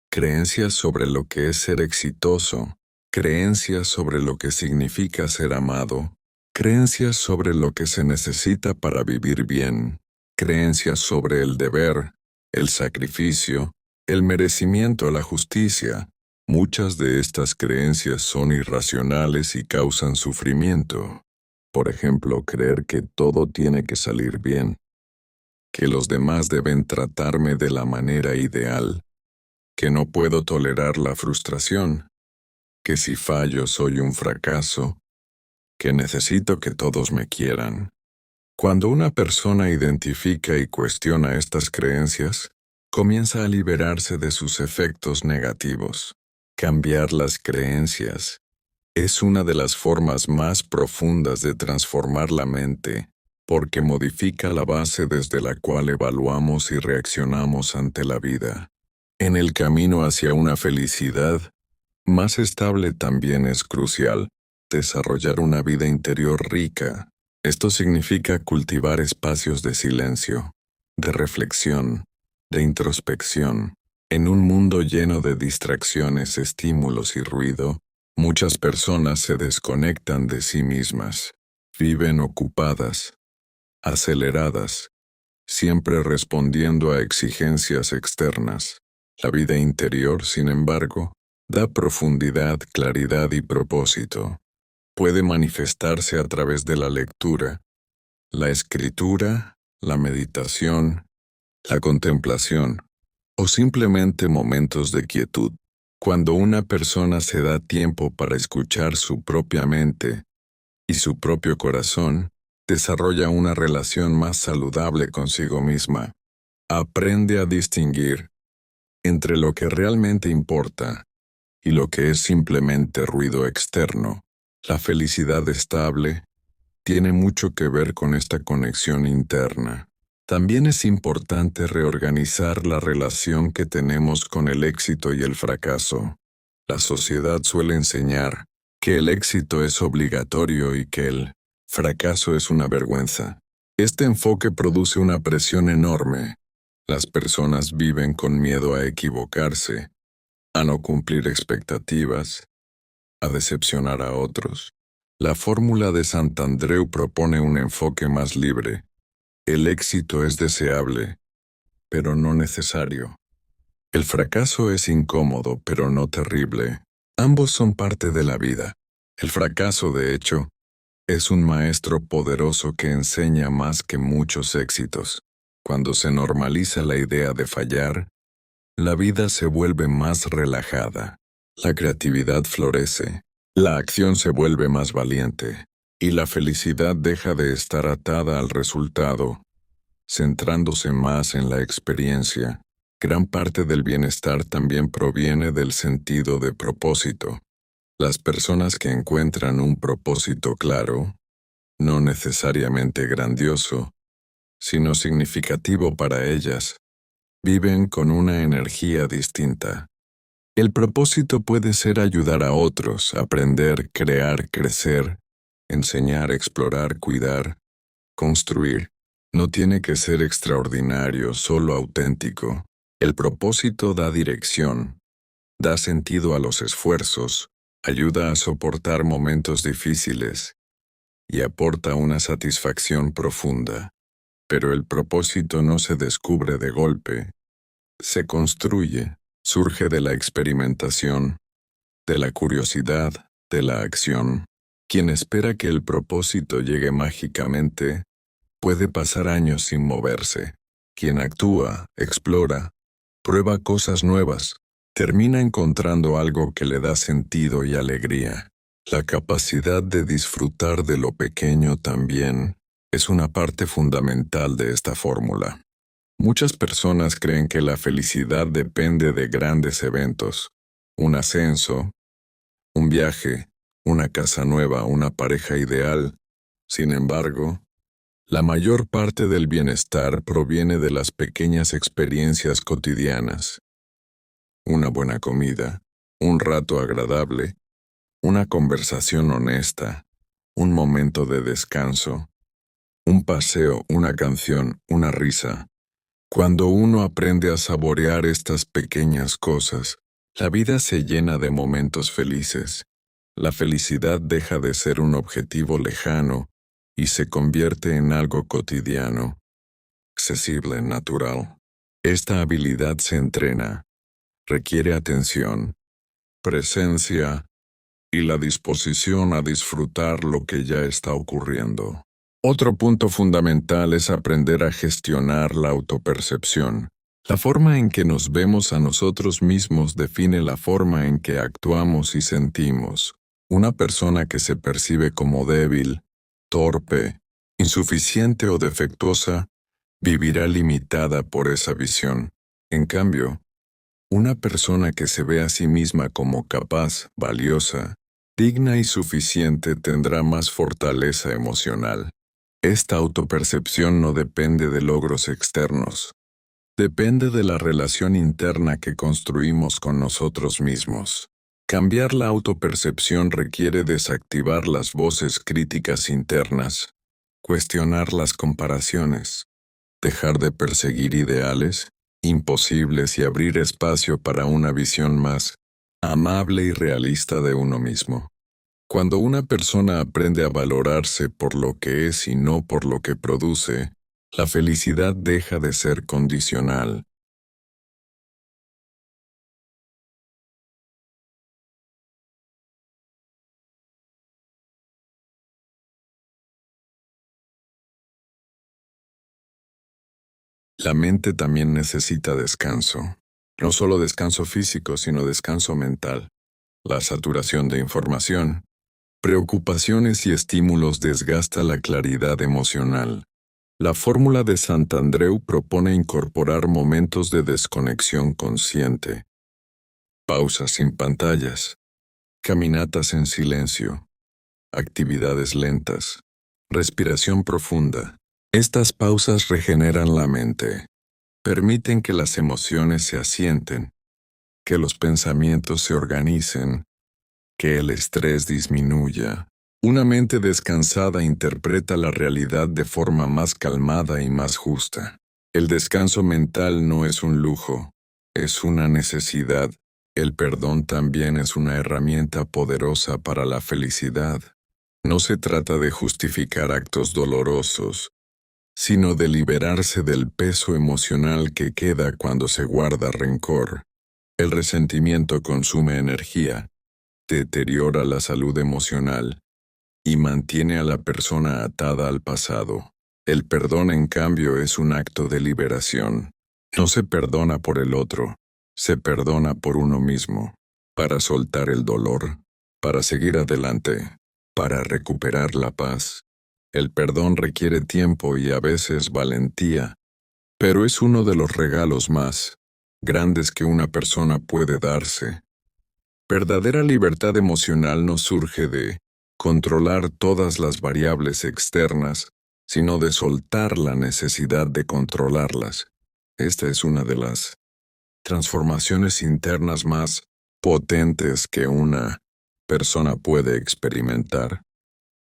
Creencias sobre lo que es ser exitoso, creencias sobre lo que significa ser amado, creencias sobre lo que se necesita para vivir bien, creencias sobre el deber, el sacrificio, el merecimiento, la justicia. Muchas de estas creencias son irracionales y causan sufrimiento. Por ejemplo, creer que todo tiene que salir bien, que los demás deben tratarme de la manera ideal, que no puedo tolerar la frustración, que si fallo soy un fracaso, que necesito que todos me quieran. Cuando una persona identifica y cuestiona estas creencias, comienza a liberarse de sus efectos negativos. Cambiar las creencias es una de las formas más profundas de transformar la mente, porque modifica la base desde la cual evaluamos y reaccionamos ante la vida. En el camino hacia una felicidad más estable también es crucial desarrollar una vida interior rica. Esto significa cultivar espacios de silencio, de reflexión, de introspección. En un mundo lleno de distracciones, estímulos y ruido, muchas personas se desconectan de sí mismas. Viven ocupadas, aceleradas, siempre respondiendo a exigencias externas. La vida interior, sin embargo, da profundidad, claridad y propósito. Puede manifestarse a través de la lectura, la escritura, la meditación, la contemplación, o simplemente momentos de quietud. Cuando una persona se da tiempo para escuchar su propia mente y su propio corazón, desarrolla una relación más saludable consigo misma. Aprende a distinguir entre lo que realmente importa y lo que es simplemente ruido externo. La felicidad estable tiene mucho que ver con esta conexión interna. También es importante reorganizar la relación que tenemos con el éxito y el fracaso. La sociedad suele enseñar que el éxito es obligatorio y que el fracaso es una vergüenza. Este enfoque produce una presión enorme. Las personas viven con miedo a equivocarse, a no cumplir expectativas, a decepcionar a otros. La fórmula de Santandreu propone un enfoque más libre. El éxito es deseable, pero no necesario. El fracaso es incómodo, pero no terrible. Ambos son parte de la vida. El fracaso, de hecho, es un maestro poderoso que enseña más que muchos éxitos. Cuando se normaliza la idea de fallar, la vida se vuelve más relajada. La creatividad florece. La acción se vuelve más valiente, y la felicidad deja de estar atada al resultado, centrándose más en la experiencia. Gran parte del bienestar también proviene del sentido de propósito. Las personas que encuentran un propósito claro, no necesariamente grandioso, sino significativo para ellas, viven con una energía distinta. El propósito puede ser ayudar a otros, aprender, crear, crecer, enseñar, explorar, cuidar, construir. No tiene que ser extraordinario, solo auténtico. El propósito da dirección, da sentido a los esfuerzos, ayuda a soportar momentos difíciles y aporta una satisfacción profunda. Pero el propósito no se descubre de golpe, se construye. Surge de la experimentación, de la curiosidad, de la acción. Quien espera que el propósito llegue mágicamente, puede pasar años sin moverse. Quien actúa, explora, prueba cosas nuevas, termina encontrando algo que le da sentido y alegría. La capacidad de disfrutar de lo pequeño también es una parte fundamental de esta fórmula. Muchas personas creen que la felicidad depende de grandes eventos, un ascenso, un viaje, una casa nueva, una pareja ideal. Sin embargo, la mayor parte del bienestar proviene de las pequeñas experiencias cotidianas. Una buena comida, un rato agradable, una conversación honesta, un momento de descanso, un paseo, una canción, una risa. Cuando uno aprende a saborear estas pequeñas cosas, la vida se llena de momentos felices. La felicidad deja de ser un objetivo lejano y se convierte en algo cotidiano. accesible, natural. Esta habilidad se entrena, requiere atención, presencia y la disposición a disfrutar lo que ya está ocurriendo. Otro punto fundamental es aprender a gestionar la autopercepción. La forma en que nos vemos a nosotros mismos define la forma en que actuamos y sentimos. Una persona que se percibe como débil, torpe, insuficiente o defectuosa, vivirá limitada por esa visión. En cambio, una persona que se ve a sí misma como capaz, valiosa, digna y suficiente tendrá más fortaleza emocional. Esta autopercepción no depende de logros externos. Depende de la relación interna que construimos con nosotros mismos. Cambiar la autopercepción requiere desactivar las voces críticas internas, cuestionar las comparaciones, dejar de perseguir ideales imposibles y abrir espacio para una visión más amable y realista de uno mismo. Cuando una persona aprende a valorarse por lo que es y no por lo que produce, la felicidad deja de ser condicional. La mente también necesita descanso. No solo descanso físico, sino descanso mental. La saturación de información, preocupaciones y estímulos desgasta la claridad emocional. La fórmula de Santandreu propone incorporar momentos de desconexión consciente, pausas sin pantallas, caminatas en silencio, actividades lentas, respiración profunda. Estas pausas regeneran la mente, permiten que las emociones se asienten, que los pensamientos se organicen, que el estrés disminuya. Una mente descansada interpreta la realidad de forma más calmada y más justa. El descanso mental no es un lujo, es una necesidad. El perdón también es una herramienta poderosa para la felicidad. No se trata de justificar actos dolorosos, sino de liberarse del peso emocional que queda cuando se guarda rencor. El resentimiento consume energía, deteriora la salud emocional y mantiene a la persona atada al pasado. El perdón, en cambio, es un acto de liberación. No se perdona por el otro, se perdona por uno mismo, para soltar el dolor, para seguir adelante, para recuperar la paz. El perdón requiere tiempo y a veces valentía, pero es uno de los regalos más grandes que una persona puede darse. Verdadera libertad emocional no surge de controlar todas las variables externas, sino de soltar la necesidad de controlarlas. Esta es una de las transformaciones internas más potentes que una persona puede experimentar,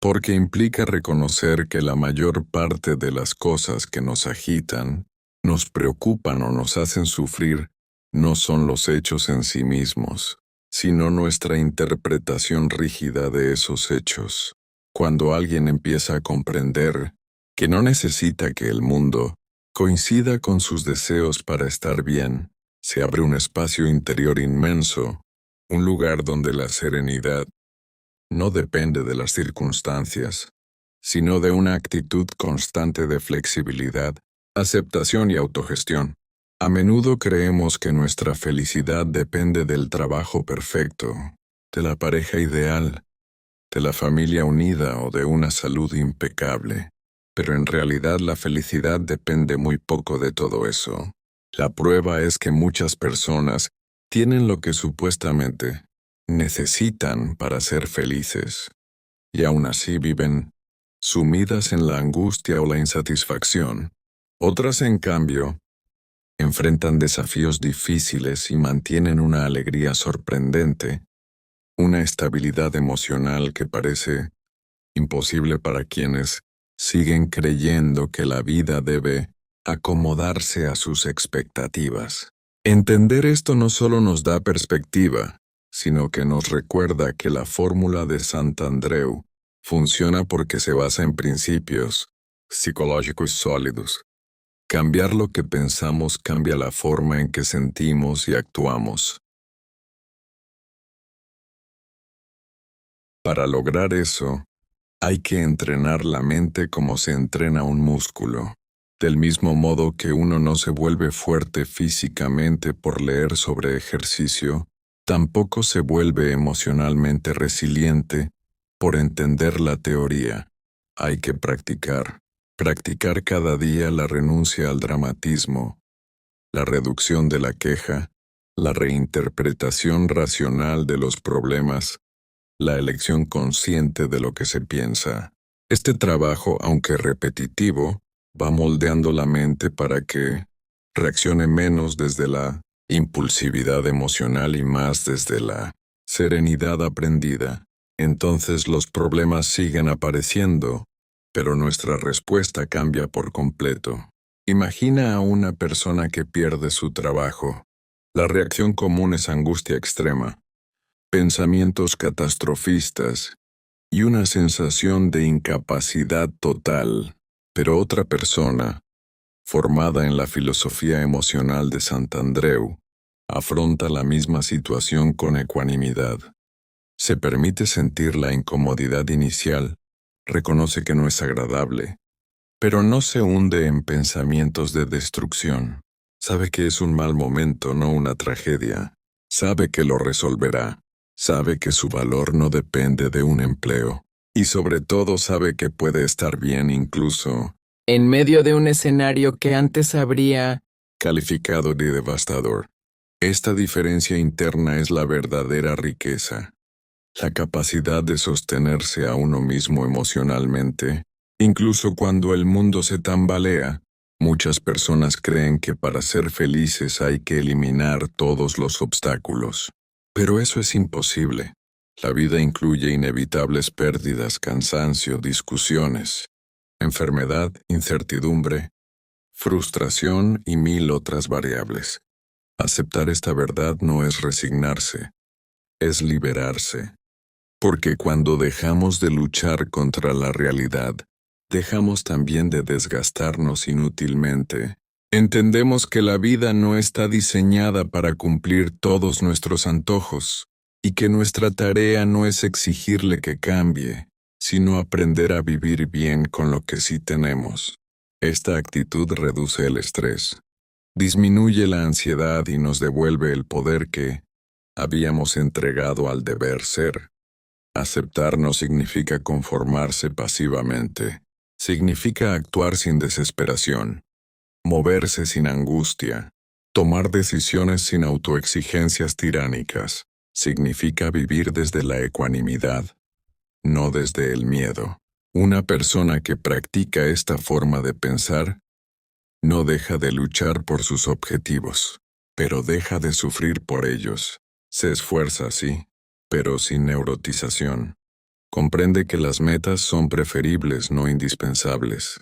porque implica reconocer que la mayor parte de las cosas que nos agitan, nos preocupan o nos hacen sufrir no son los hechos en sí mismos, sino nuestra interpretación rígida de esos hechos. Cuando alguien empieza a comprender que no necesita que el mundo coincida con sus deseos para estar bien, se abre un espacio interior inmenso, un lugar donde la serenidad no depende de las circunstancias, sino de una actitud constante de flexibilidad, aceptación y autogestión. A menudo creemos que nuestra felicidad depende del trabajo perfecto, de la pareja ideal, de la familia unida o de una salud impecable. Pero en realidad la felicidad depende muy poco de todo eso. La prueba es que muchas personas tienen lo que supuestamente necesitan para ser felices, y aún así viven sumidas en la angustia o la insatisfacción. Otras, en cambio, enfrentan desafíos difíciles y mantienen una alegría sorprendente, una estabilidad emocional que parece imposible para quienes siguen creyendo que la vida debe acomodarse a sus expectativas. Entender esto no solo nos da perspectiva, sino que nos recuerda que la fórmula de Santandreu funciona porque se basa en principios psicológicos sólidos. Cambiar lo que pensamos cambia la forma en que sentimos y actuamos. Para lograr eso, hay que entrenar la mente como se entrena un músculo. Del mismo modo que uno no se vuelve fuerte físicamente por leer sobre ejercicio, tampoco se vuelve emocionalmente resiliente por entender la teoría. Hay que practicar. Practicar cada día la renuncia al dramatismo, la reducción de la queja, la reinterpretación racional de los problemas, la elección consciente de lo que se piensa. Este trabajo, aunque repetitivo, va moldeando la mente para que reaccione menos desde la impulsividad emocional y más desde la serenidad aprendida. Entonces los problemas siguen apareciendo, pero nuestra respuesta cambia por completo. Imagina a una persona que pierde su trabajo. La reacción común es angustia extrema, pensamientos catastrofistas y una sensación de incapacidad total. Pero otra persona, formada en la filosofía emocional de Santandreu, afronta la misma situación con ecuanimidad. Se permite sentir la incomodidad inicial, reconoce que no es agradable, pero no se hunde en pensamientos de destrucción. Sabe que es un mal momento, no una tragedia. Sabe que lo resolverá. Sabe que su valor no depende de un empleo. Y sobre todo sabe que puede estar bien incluso En medio de un escenario que antes habría calificado de devastador. Esta diferencia interna es la verdadera riqueza. La capacidad de sostenerse a uno mismo emocionalmente, incluso cuando el mundo se tambalea. Muchas personas creen que para ser felices hay que eliminar todos los obstáculos. Pero eso es imposible. La vida incluye inevitables pérdidas, cansancio, discusiones, enfermedad, incertidumbre, frustración y mil otras variables. Aceptar esta verdad no es resignarse, es liberarse. Porque cuando dejamos de luchar contra la realidad, dejamos también de desgastarnos inútilmente. Entendemos que la vida no está diseñada para cumplir todos nuestros antojos, y que nuestra tarea no es exigirle que cambie, sino aprender a vivir bien con lo que sí tenemos. Esta actitud reduce el estrés, disminuye la ansiedad y nos devuelve el poder que habíamos entregado al deber ser. Aceptar no significa conformarse pasivamente, significa actuar sin desesperación, moverse sin angustia, tomar decisiones sin autoexigencias tiránicas, significa vivir desde la ecuanimidad, no desde el miedo. Una persona que practica esta forma de pensar no deja de luchar por sus objetivos, pero deja de sufrir por ellos. Se esfuerza, sí, pero sin neurotización. Comprende que las metas son preferibles, no indispensables.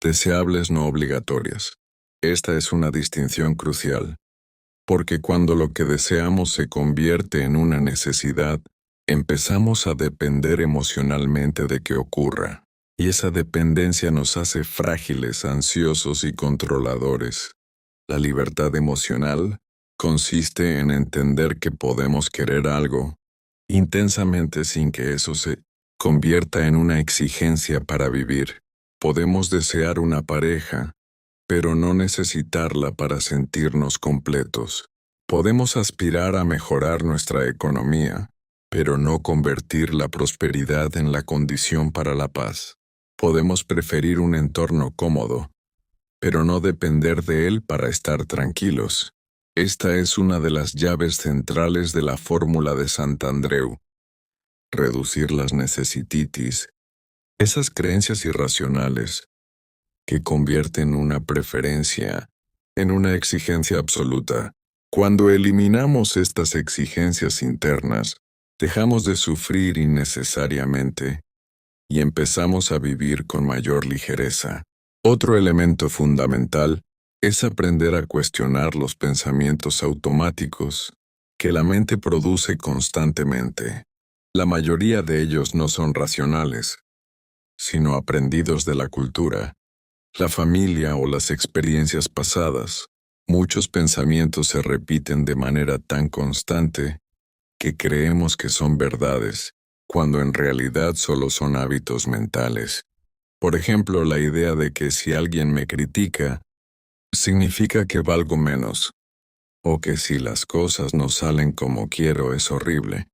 Deseables, no obligatorias. Esta es una distinción crucial, porque cuando lo que deseamos se convierte en una necesidad, empezamos a depender emocionalmente de que ocurra, y esa dependencia nos hace frágiles, ansiosos y controladores. La libertad emocional consiste en entender que podemos querer algo intensamente sin que eso se convierta en una exigencia para vivir. Podemos desear una pareja, pero no necesitarla para sentirnos completos. Podemos aspirar a mejorar nuestra economía, pero no convertir la prosperidad en la condición para la paz. Podemos preferir un entorno cómodo, pero no depender de él para estar tranquilos. Esta es una de las llaves centrales de la fórmula de Santandreu. Reducir las necesititis, esas creencias irracionales que convierten una preferencia en una exigencia absoluta. Cuando eliminamos estas exigencias internas, dejamos de sufrir innecesariamente y empezamos a vivir con mayor ligereza. Otro elemento fundamental es aprender a cuestionar los pensamientos automáticos que la mente produce constantemente. La mayoría de ellos no son racionales, sino aprendidos de la cultura, la familia o las experiencias pasadas. Muchos pensamientos se repiten de manera tan constante que creemos que son verdades, cuando en realidad solo son hábitos mentales. Por ejemplo, la idea de que si alguien me critica, significa que valgo menos, o que si las cosas no salen como quiero es horrible.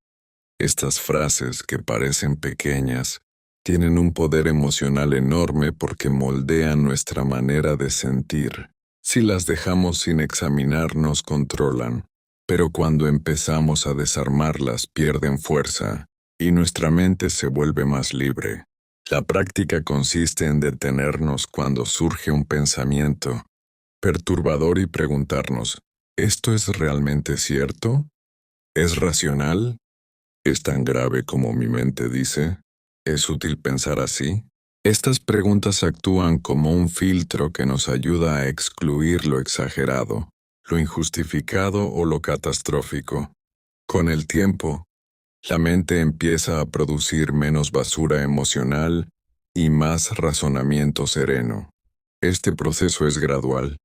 Estas frases, que parecen pequeñas, tienen un poder emocional enorme porque moldean nuestra manera de sentir. Si las dejamos sin examinar, nos controlan, pero cuando empezamos a desarmarlas pierden fuerza, y nuestra mente se vuelve más libre. La práctica consiste en detenernos cuando surge un pensamiento perturbador y preguntarnos, ¿esto es realmente cierto? ¿Es racional? ¿Es tan grave como mi mente dice? ¿Es útil pensar así? Estas preguntas actúan como un filtro que nos ayuda a excluir lo exagerado, lo injustificado o lo catastrófico. Con el tiempo, la mente empieza a producir menos basura emocional y más razonamiento sereno. Este proceso es gradual,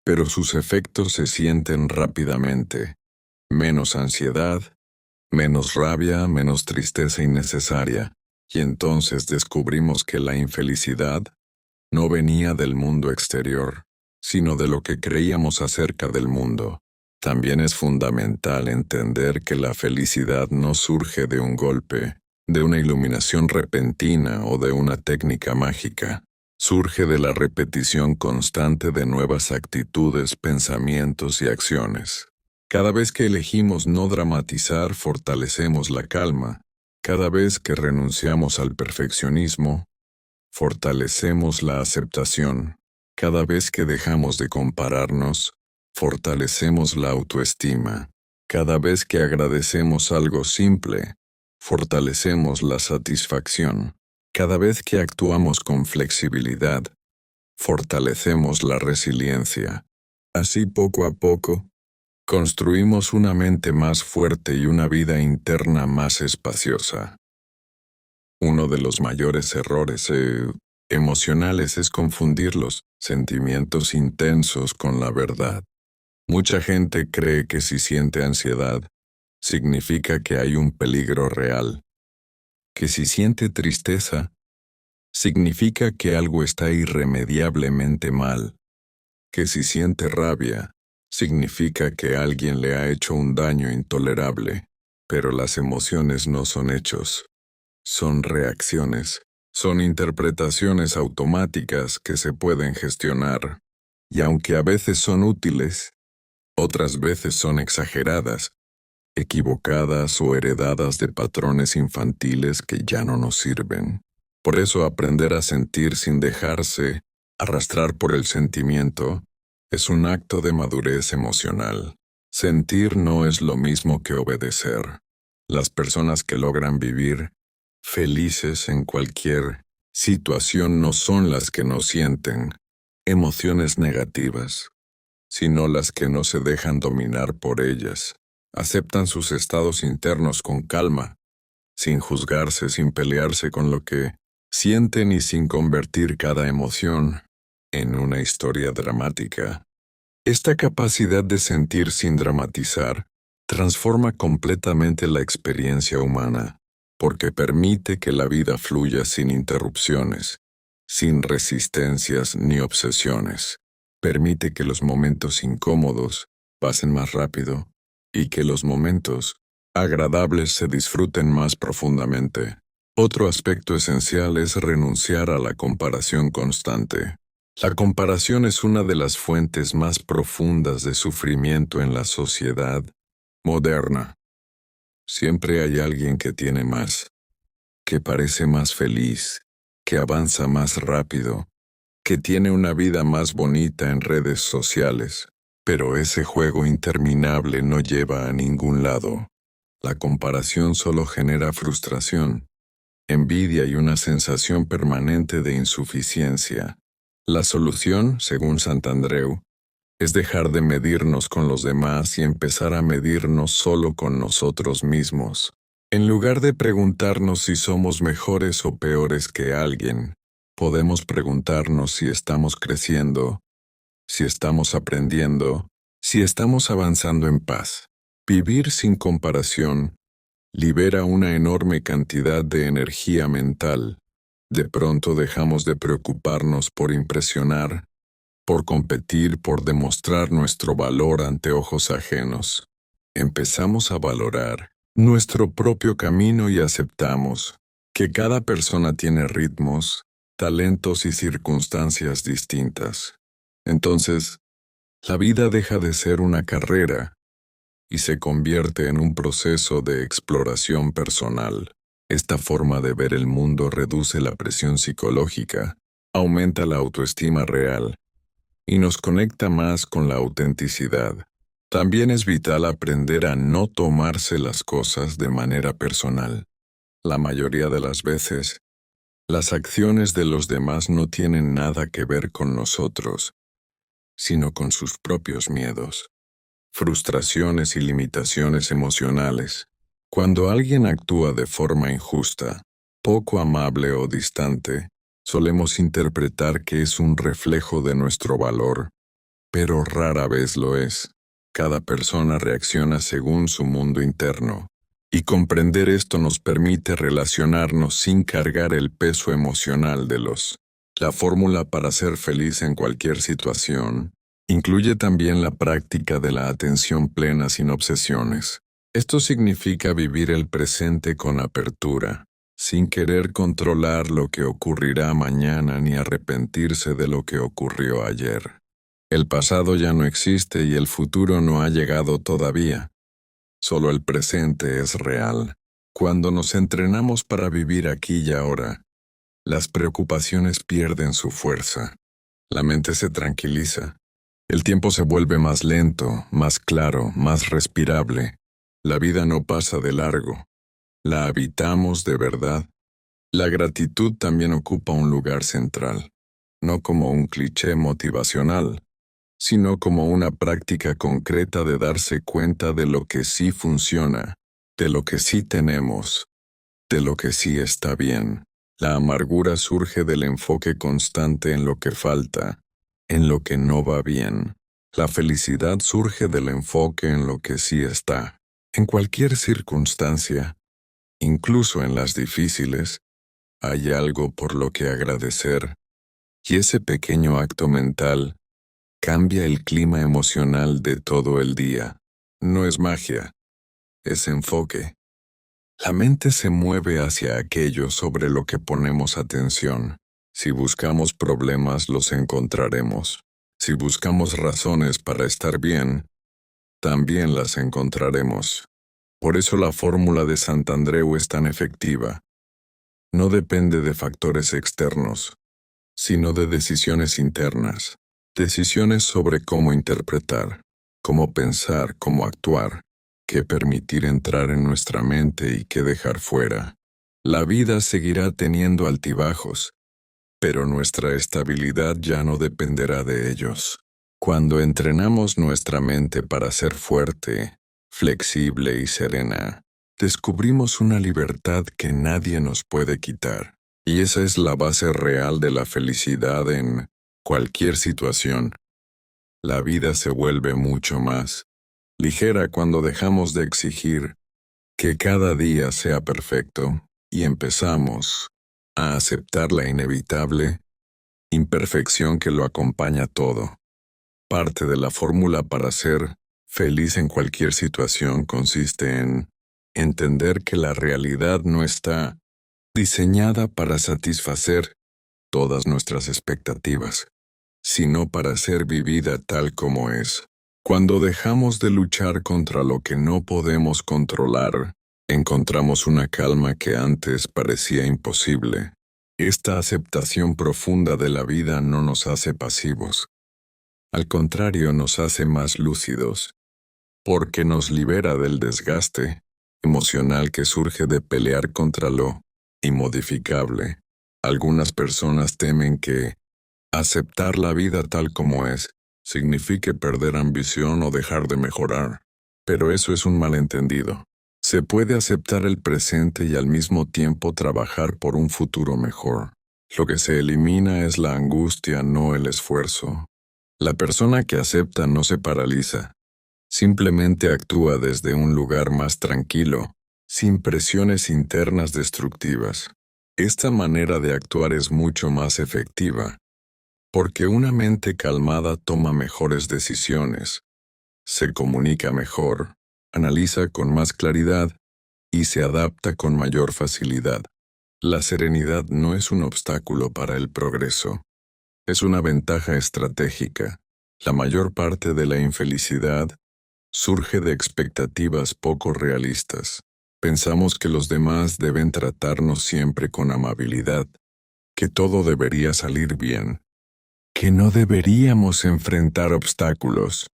pero sus efectos se sienten rápidamente. Menos ansiedad, menos rabia, menos tristeza innecesaria, y entonces descubrimos que la infelicidad no venía del mundo exterior, sino de lo que creíamos acerca del mundo. También es fundamental entender que la felicidad no surge de un golpe, de una iluminación repentina o de una técnica mágica. Surge de la repetición constante de nuevas actitudes, pensamientos y acciones. Cada vez que elegimos no dramatizar, fortalecemos la calma. Cada vez que renunciamos al perfeccionismo, fortalecemos la aceptación. Cada vez que dejamos de compararnos, fortalecemos la autoestima. Cada vez que agradecemos algo simple, fortalecemos la satisfacción. Cada vez que actuamos con flexibilidad, fortalecemos la resiliencia. Así, poco a poco, construimos una mente más fuerte y una vida interna más espaciosa. Uno de los mayores errores emocionales es confundir los sentimientos intensos con la verdad. Mucha gente cree que si siente ansiedad, significa que hay un peligro real. Que si siente tristeza, significa que algo está irremediablemente mal. Que si siente rabia, significa que alguien le ha hecho un daño intolerable. Pero las emociones no son hechos. Son reacciones. Son interpretaciones automáticas que se pueden gestionar. Y aunque a veces son útiles, otras veces son exageradas, equivocadas o heredadas de patrones infantiles que ya no nos sirven. Por eso aprender a sentir sin dejarse arrastrar por el sentimiento es un acto de madurez emocional. Sentir no es lo mismo que obedecer. Las personas que logran vivir felices en cualquier situación no son las que no sienten emociones negativas, sino las que no se dejan dominar por ellas. Aceptan sus estados internos con calma, sin juzgarse, sin pelearse con lo que sienten y sin convertir cada emoción en una historia dramática. Esta capacidad de sentir sin dramatizar transforma completamente la experiencia humana, porque permite que la vida fluya sin interrupciones, sin resistencias ni obsesiones. Permite que los momentos incómodos pasen más rápido y que los momentos agradables se disfruten más profundamente. Otro aspecto esencial es renunciar a la comparación constante. La comparación es una de las fuentes más profundas de sufrimiento en la sociedad moderna. Siempre hay alguien que tiene más, que parece más feliz, que avanza más rápido, que tiene una vida más bonita en redes sociales. Pero ese juego interminable no lleva a ningún lado. La comparación solo genera frustración, envidia y una sensación permanente de insuficiencia. La solución, según Santandreu, es dejar de medirnos con los demás y empezar a medirnos solo con nosotros mismos. En lugar de preguntarnos si somos mejores o peores que alguien, Podemos preguntarnos si estamos creciendo, si estamos aprendiendo, si estamos avanzando en paz. Vivir sin comparación libera una enorme cantidad de energía mental. De pronto dejamos de preocuparnos por impresionar, por competir, por demostrar nuestro valor ante ojos ajenos. Empezamos a valorar nuestro propio camino y aceptamos que cada persona tiene ritmos, talentos y circunstancias distintas. Entonces, la vida deja de ser una carrera y se convierte en un proceso de exploración personal. Esta forma de ver el mundo reduce la presión psicológica, aumenta la autoestima real y nos conecta más con la autenticidad. También es vital aprender a no tomarse las cosas de manera personal. La mayoría de las veces, las acciones de los demás no tienen nada que ver con nosotros, sino con sus propios miedos, frustraciones y limitaciones emocionales. Cuando alguien actúa de forma injusta, poco amable o distante, solemos interpretar que es un reflejo de nuestro valor, pero rara vez lo es. Cada persona reacciona según su mundo interno, y comprender esto nos permite relacionarnos sin cargar el peso emocional de los. La fórmula para ser feliz en cualquier situación incluye también la práctica de la atención plena sin obsesiones. Esto significa vivir el presente con apertura, sin querer controlar lo que ocurrirá mañana ni arrepentirse de lo que ocurrió ayer. El pasado ya no existe y el futuro no ha llegado todavía. Solo el presente es real. Cuando nos entrenamos para vivir aquí y ahora, las preocupaciones pierden su fuerza. La mente se tranquiliza. El tiempo se vuelve más lento, más claro, más respirable. La vida no pasa de largo. La habitamos de verdad. La gratitud también ocupa un lugar central, no como un cliché motivacional, sino como una práctica concreta de darse cuenta de lo que sí funciona, de lo que sí tenemos, de lo que sí está bien. La amargura surge del enfoque constante en lo que falta, en lo que no va bien. La felicidad surge del enfoque en lo que sí está. En cualquier circunstancia, incluso en las difíciles, hay algo por lo que agradecer, y ese pequeño acto mental cambia el clima emocional de todo el día. No es magia, es enfoque. La mente se mueve hacia aquello sobre lo que ponemos atención. Si buscamos problemas, los encontraremos. Si buscamos razones para estar bien, también las encontraremos. Por eso la fórmula de Santandreu es tan efectiva. No depende de factores externos, sino de decisiones internas. Decisiones sobre cómo interpretar, cómo pensar, cómo actuar, qué permitir entrar en nuestra mente y qué dejar fuera. La vida seguirá teniendo altibajos, pero nuestra estabilidad ya no dependerá de ellos. Cuando entrenamos nuestra mente para ser fuerte, flexible y serena, descubrimos una libertad que nadie nos puede quitar. Y esa es la base real de la felicidad en cualquier situación. La vida se vuelve mucho más ligera cuando dejamos de exigir que cada día sea perfecto y empezamos a aceptar la inevitable imperfección que lo acompaña todo. Parte de la fórmula para ser feliz en cualquier situación consiste en entender que la realidad no está diseñada para satisfacer todas nuestras expectativas, sino para ser vivida tal como es. Cuando dejamos de luchar contra lo que no podemos controlar, encontramos una calma que antes parecía imposible. Esta aceptación profunda de la vida no nos hace pasivos. Al contrario, nos hace más lúcidos, porque nos libera del desgaste emocional que surge de pelear contra lo inmodificable. Algunas personas temen que aceptar la vida tal como es signifique perder ambición o dejar de mejorar, pero eso es un malentendido. Se puede aceptar el presente y al mismo tiempo trabajar por un futuro mejor. Lo que se elimina es la angustia, no el esfuerzo. La persona que acepta no se paraliza, simplemente actúa desde un lugar más tranquilo, sin presiones internas destructivas. Esta manera de actuar es mucho más efectiva, porque una mente calmada toma mejores decisiones, se comunica mejor, analiza con más claridad y se adapta con mayor facilidad. La serenidad no es un obstáculo para el progreso, es una ventaja estratégica. La mayor parte de la infelicidad surge de expectativas poco realistas. Pensamos que los demás deben tratarnos siempre con amabilidad, que todo debería salir bien, que no deberíamos enfrentar obstáculos,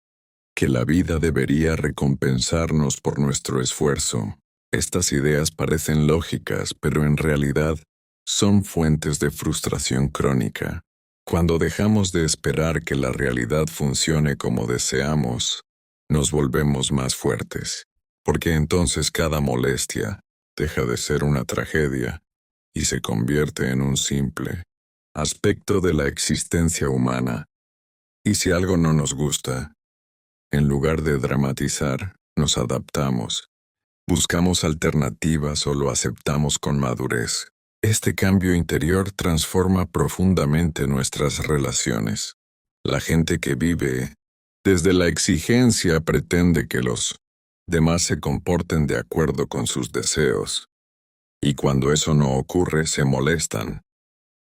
que la vida debería recompensarnos por nuestro esfuerzo. Estas ideas parecen lógicas, pero en realidad son fuentes de frustración crónica. Cuando dejamos de esperar que la realidad funcione como deseamos, nos volvemos más fuertes, porque entonces cada molestia deja de ser una tragedia y se convierte en un simple aspecto de la existencia humana. Y si algo no nos gusta, en lugar de dramatizar, nos adaptamos, buscamos alternativas o lo aceptamos con madurez. Este cambio interior transforma profundamente nuestras relaciones. La gente que vive desde la exigencia pretende que los demás se comporten de acuerdo con sus deseos, y cuando eso no ocurre se molestan,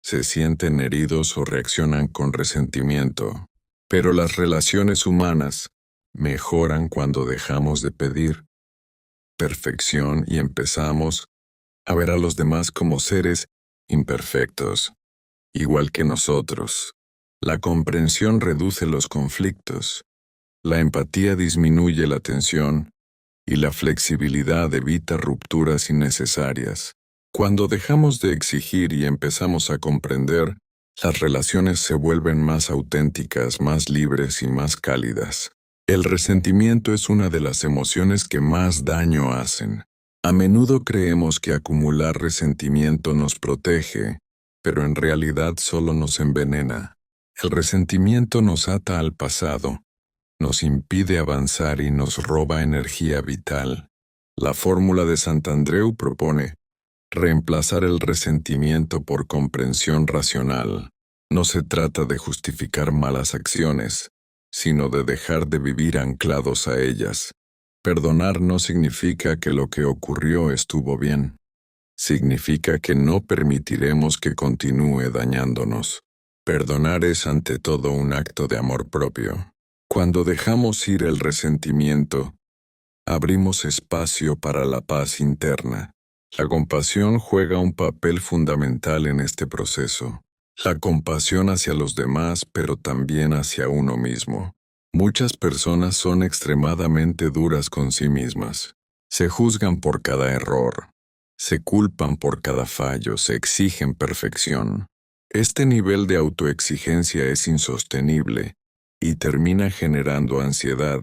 se sienten heridos o reaccionan con resentimiento. Pero las relaciones humanas mejoran cuando dejamos de pedir perfección y empezamos a ver a los demás como seres imperfectos, igual que nosotros. La comprensión reduce los conflictos, la empatía disminuye la tensión y la flexibilidad evita rupturas innecesarias. Cuando dejamos de exigir y empezamos a comprender, las relaciones se vuelven más auténticas, más libres y más cálidas. El resentimiento es una de las emociones que más daño hacen. A menudo creemos que acumular resentimiento nos protege, pero en realidad solo nos envenena. El resentimiento nos ata al pasado, nos impide avanzar y nos roba energía vital. La fórmula de Santandreu propone reemplazar el resentimiento por comprensión racional. No se trata de justificar malas acciones, sino de dejar de vivir anclados a ellas. Perdonar no significa que lo que ocurrió estuvo bien. Significa que no permitiremos que continúe dañándonos. Perdonar es ante todo un acto de amor propio. Cuando dejamos ir el resentimiento, abrimos espacio para la paz interna. La compasión juega un papel fundamental en este proceso. La compasión hacia los demás, pero también hacia uno mismo. Muchas personas son extremadamente duras con sí mismas. Se juzgan por cada error, se culpan por cada fallo, se exigen perfección. Este nivel de autoexigencia es insostenible y termina generando ansiedad,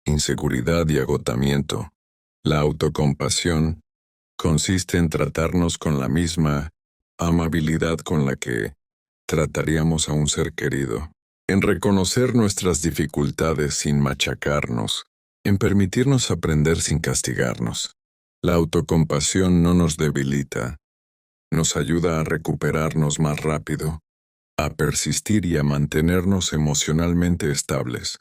inseguridad y agotamiento. La autocompasión consiste en tratarnos con la misma amabilidad con la que trataríamos a un ser querido, en reconocer nuestras dificultades sin machacarnos, en permitirnos aprender sin castigarnos. La autocompasión no nos debilita, nos ayuda a recuperarnos más rápido, a persistir y a mantenernos emocionalmente estables.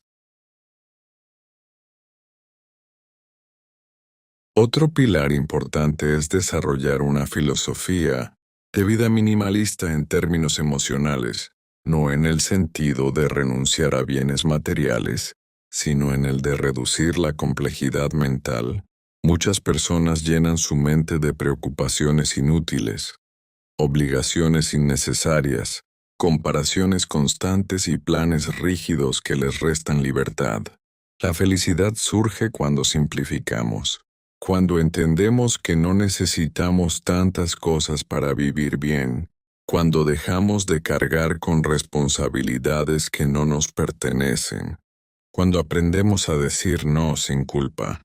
Otro pilar importante es desarrollar una filosofía de vida minimalista en términos emocionales, no en el sentido de renunciar a bienes materiales, sino en el de reducir la complejidad mental. Muchas personas llenan su mente de preocupaciones inútiles, obligaciones innecesarias, comparaciones constantes y planes rígidos que les restan libertad. La felicidad surge cuando simplificamos. Cuando entendemos que no necesitamos tantas cosas para vivir bien, cuando dejamos de cargar con responsabilidades que no nos pertenecen, cuando aprendemos a decir no sin culpa,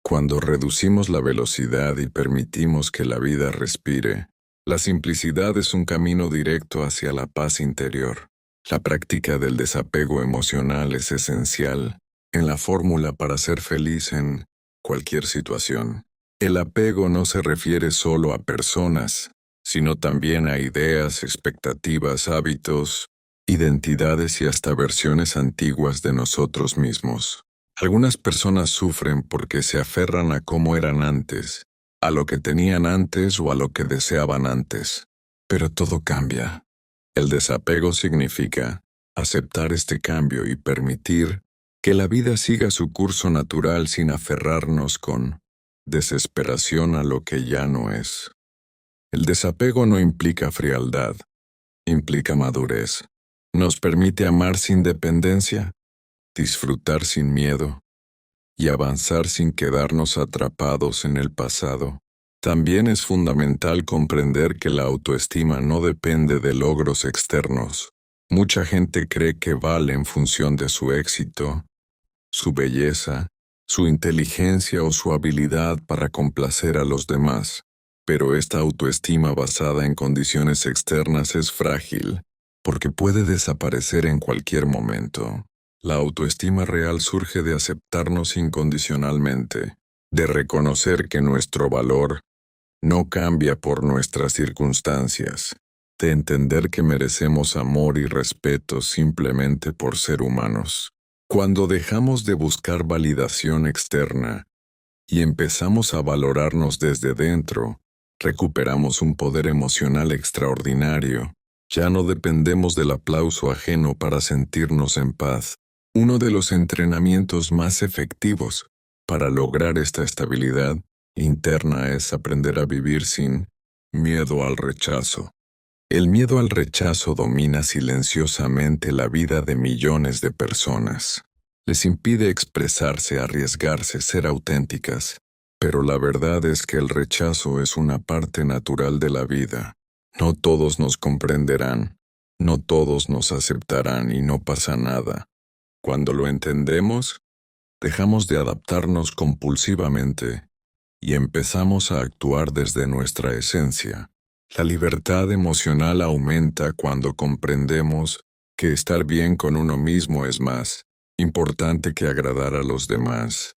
cuando reducimos la velocidad y permitimos que la vida respire, La simplicidad es un camino directo hacia la paz interior. La práctica del desapego emocional es esencial en la fórmula para ser feliz en cualquier situación. El apego no se refiere solo a personas, sino también a ideas, expectativas, hábitos, identidades y hasta versiones antiguas de nosotros mismos. Algunas personas sufren porque se aferran a cómo eran antes, a lo que tenían antes o a lo que deseaban antes. Pero todo cambia. El desapego significa aceptar este cambio y permitir que la vida siga su curso natural sin aferrarnos con desesperación a lo que ya no es. El desapego no implica frialdad, implica madurez. Nos permite amar sin dependencia, disfrutar sin miedo y avanzar sin quedarnos atrapados en el pasado. También es fundamental comprender que la autoestima no depende de logros externos. Mucha gente cree que vale en función de su éxito, su belleza, su inteligencia o su habilidad para complacer a los demás. Pero esta autoestima basada en condiciones externas es frágil, porque puede desaparecer en cualquier momento. La autoestima real surge de aceptarnos incondicionalmente, de reconocer que nuestro valor no cambia por nuestras circunstancias, de entender que merecemos amor y respeto simplemente por ser humanos. Cuando dejamos de buscar validación externa y empezamos a valorarnos desde dentro, recuperamos un poder emocional extraordinario. Ya no dependemos del aplauso ajeno para sentirnos en paz. Uno de los entrenamientos más efectivos para lograr esta estabilidad interna es aprender a vivir sin miedo al rechazo. El miedo al rechazo domina silenciosamente la vida de millones de personas. Les impide expresarse, arriesgarse, ser auténticas. Pero la verdad es que el rechazo es una parte natural de la vida. No todos nos comprenderán, no todos nos aceptarán y no pasa nada. Cuando lo entendemos, dejamos de adaptarnos compulsivamente y empezamos a actuar desde nuestra esencia. La libertad emocional aumenta cuando comprendemos que estar bien con uno mismo es más importante que agradar a los demás.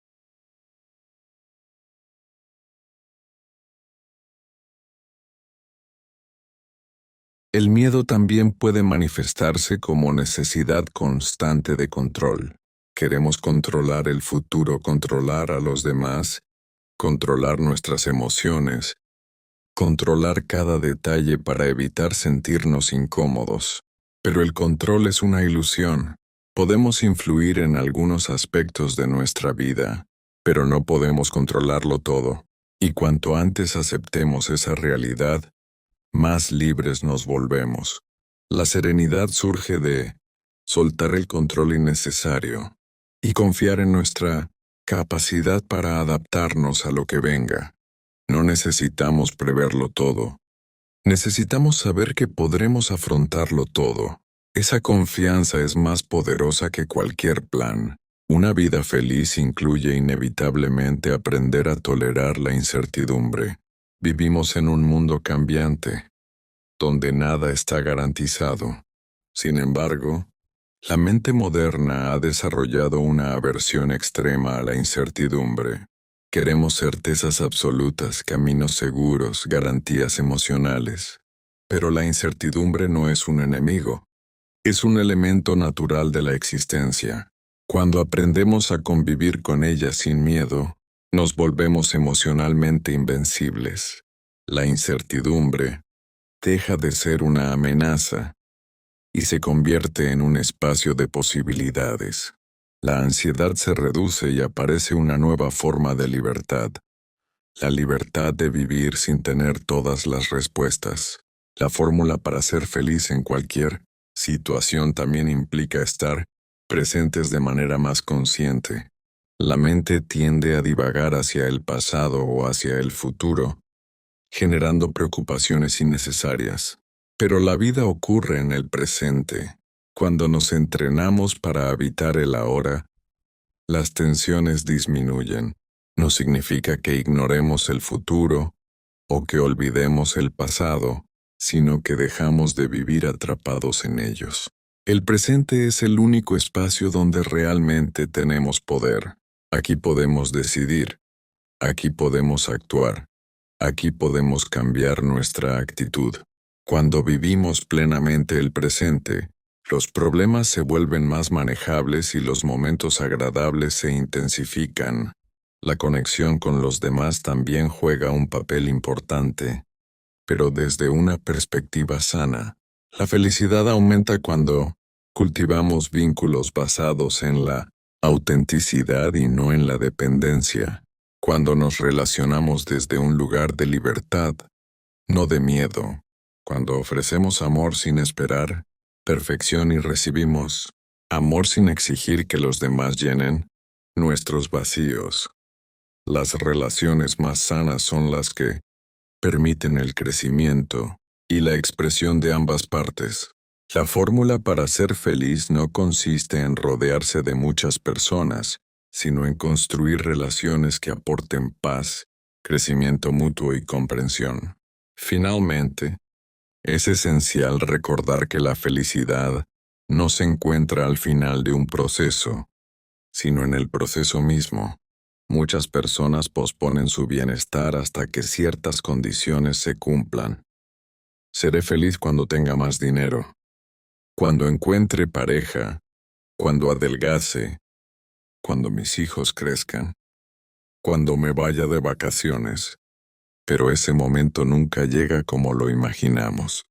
El miedo también puede manifestarse como necesidad constante de control. Queremos controlar el futuro, controlar a los demás, controlar nuestras emociones, controlar cada detalle para evitar sentirnos incómodos. Pero el control es una ilusión. Podemos influir en algunos aspectos de nuestra vida, pero no podemos controlarlo todo. Y cuanto antes aceptemos esa realidad, más libres nos volvemos. La serenidad surge de soltar el control innecesario y confiar en nuestra capacidad para adaptarnos a lo que venga. No necesitamos preverlo todo. Necesitamos saber que podremos afrontarlo todo. Esa confianza es más poderosa que cualquier plan. Una vida feliz incluye inevitablemente aprender a tolerar la incertidumbre. Vivimos en un mundo cambiante, donde nada está garantizado. Sin embargo, la mente moderna ha desarrollado una aversión extrema a la incertidumbre. Queremos certezas absolutas, caminos seguros, garantías emocionales. Pero la incertidumbre no es un enemigo. Es un elemento natural de la existencia. Cuando aprendemos a convivir con ella sin miedo, nos volvemos emocionalmente invencibles. La incertidumbre deja de ser una amenaza y se convierte en un espacio de posibilidades. La ansiedad se reduce y aparece una nueva forma de libertad. La libertad de vivir sin tener todas las respuestas. La fórmula para ser feliz en cualquier situación también implica estar presentes de manera más consciente. La mente tiende a divagar hacia el pasado o hacia el futuro, generando preocupaciones innecesarias. Pero la vida ocurre en el presente. Cuando nos entrenamos para habitar el ahora, las tensiones disminuyen. No significa que ignoremos el futuro o que olvidemos el pasado, sino que dejamos de vivir atrapados en ellos. El presente es el único espacio donde realmente tenemos poder. Aquí podemos decidir, aquí podemos actuar, aquí podemos cambiar nuestra actitud. Cuando vivimos plenamente el presente, los problemas se vuelven más manejables y los momentos agradables se intensifican. La conexión con los demás también juega un papel importante, pero desde una perspectiva sana. La felicidad aumenta cuando cultivamos vínculos basados en la autenticidad y no en la dependencia, cuando nos relacionamos desde un lugar de libertad, no de miedo, cuando ofrecemos amor sin esperar perfección y recibimos amor sin exigir que los demás llenen nuestros vacíos. Las relaciones más sanas son las que permiten el crecimiento y la expresión de ambas partes. La fórmula para ser feliz no consiste en rodearse de muchas personas, sino en construir relaciones que aporten paz, crecimiento mutuo y comprensión. Finalmente, es esencial recordar que la felicidad no se encuentra al final de un proceso, sino en el proceso mismo. Muchas personas posponen su bienestar hasta que ciertas condiciones se cumplan. Seré feliz cuando tenga más dinero, cuando encuentre pareja, cuando adelgace, cuando mis hijos crezcan, cuando me vaya de vacaciones. Pero ese momento nunca llega como lo imaginamos.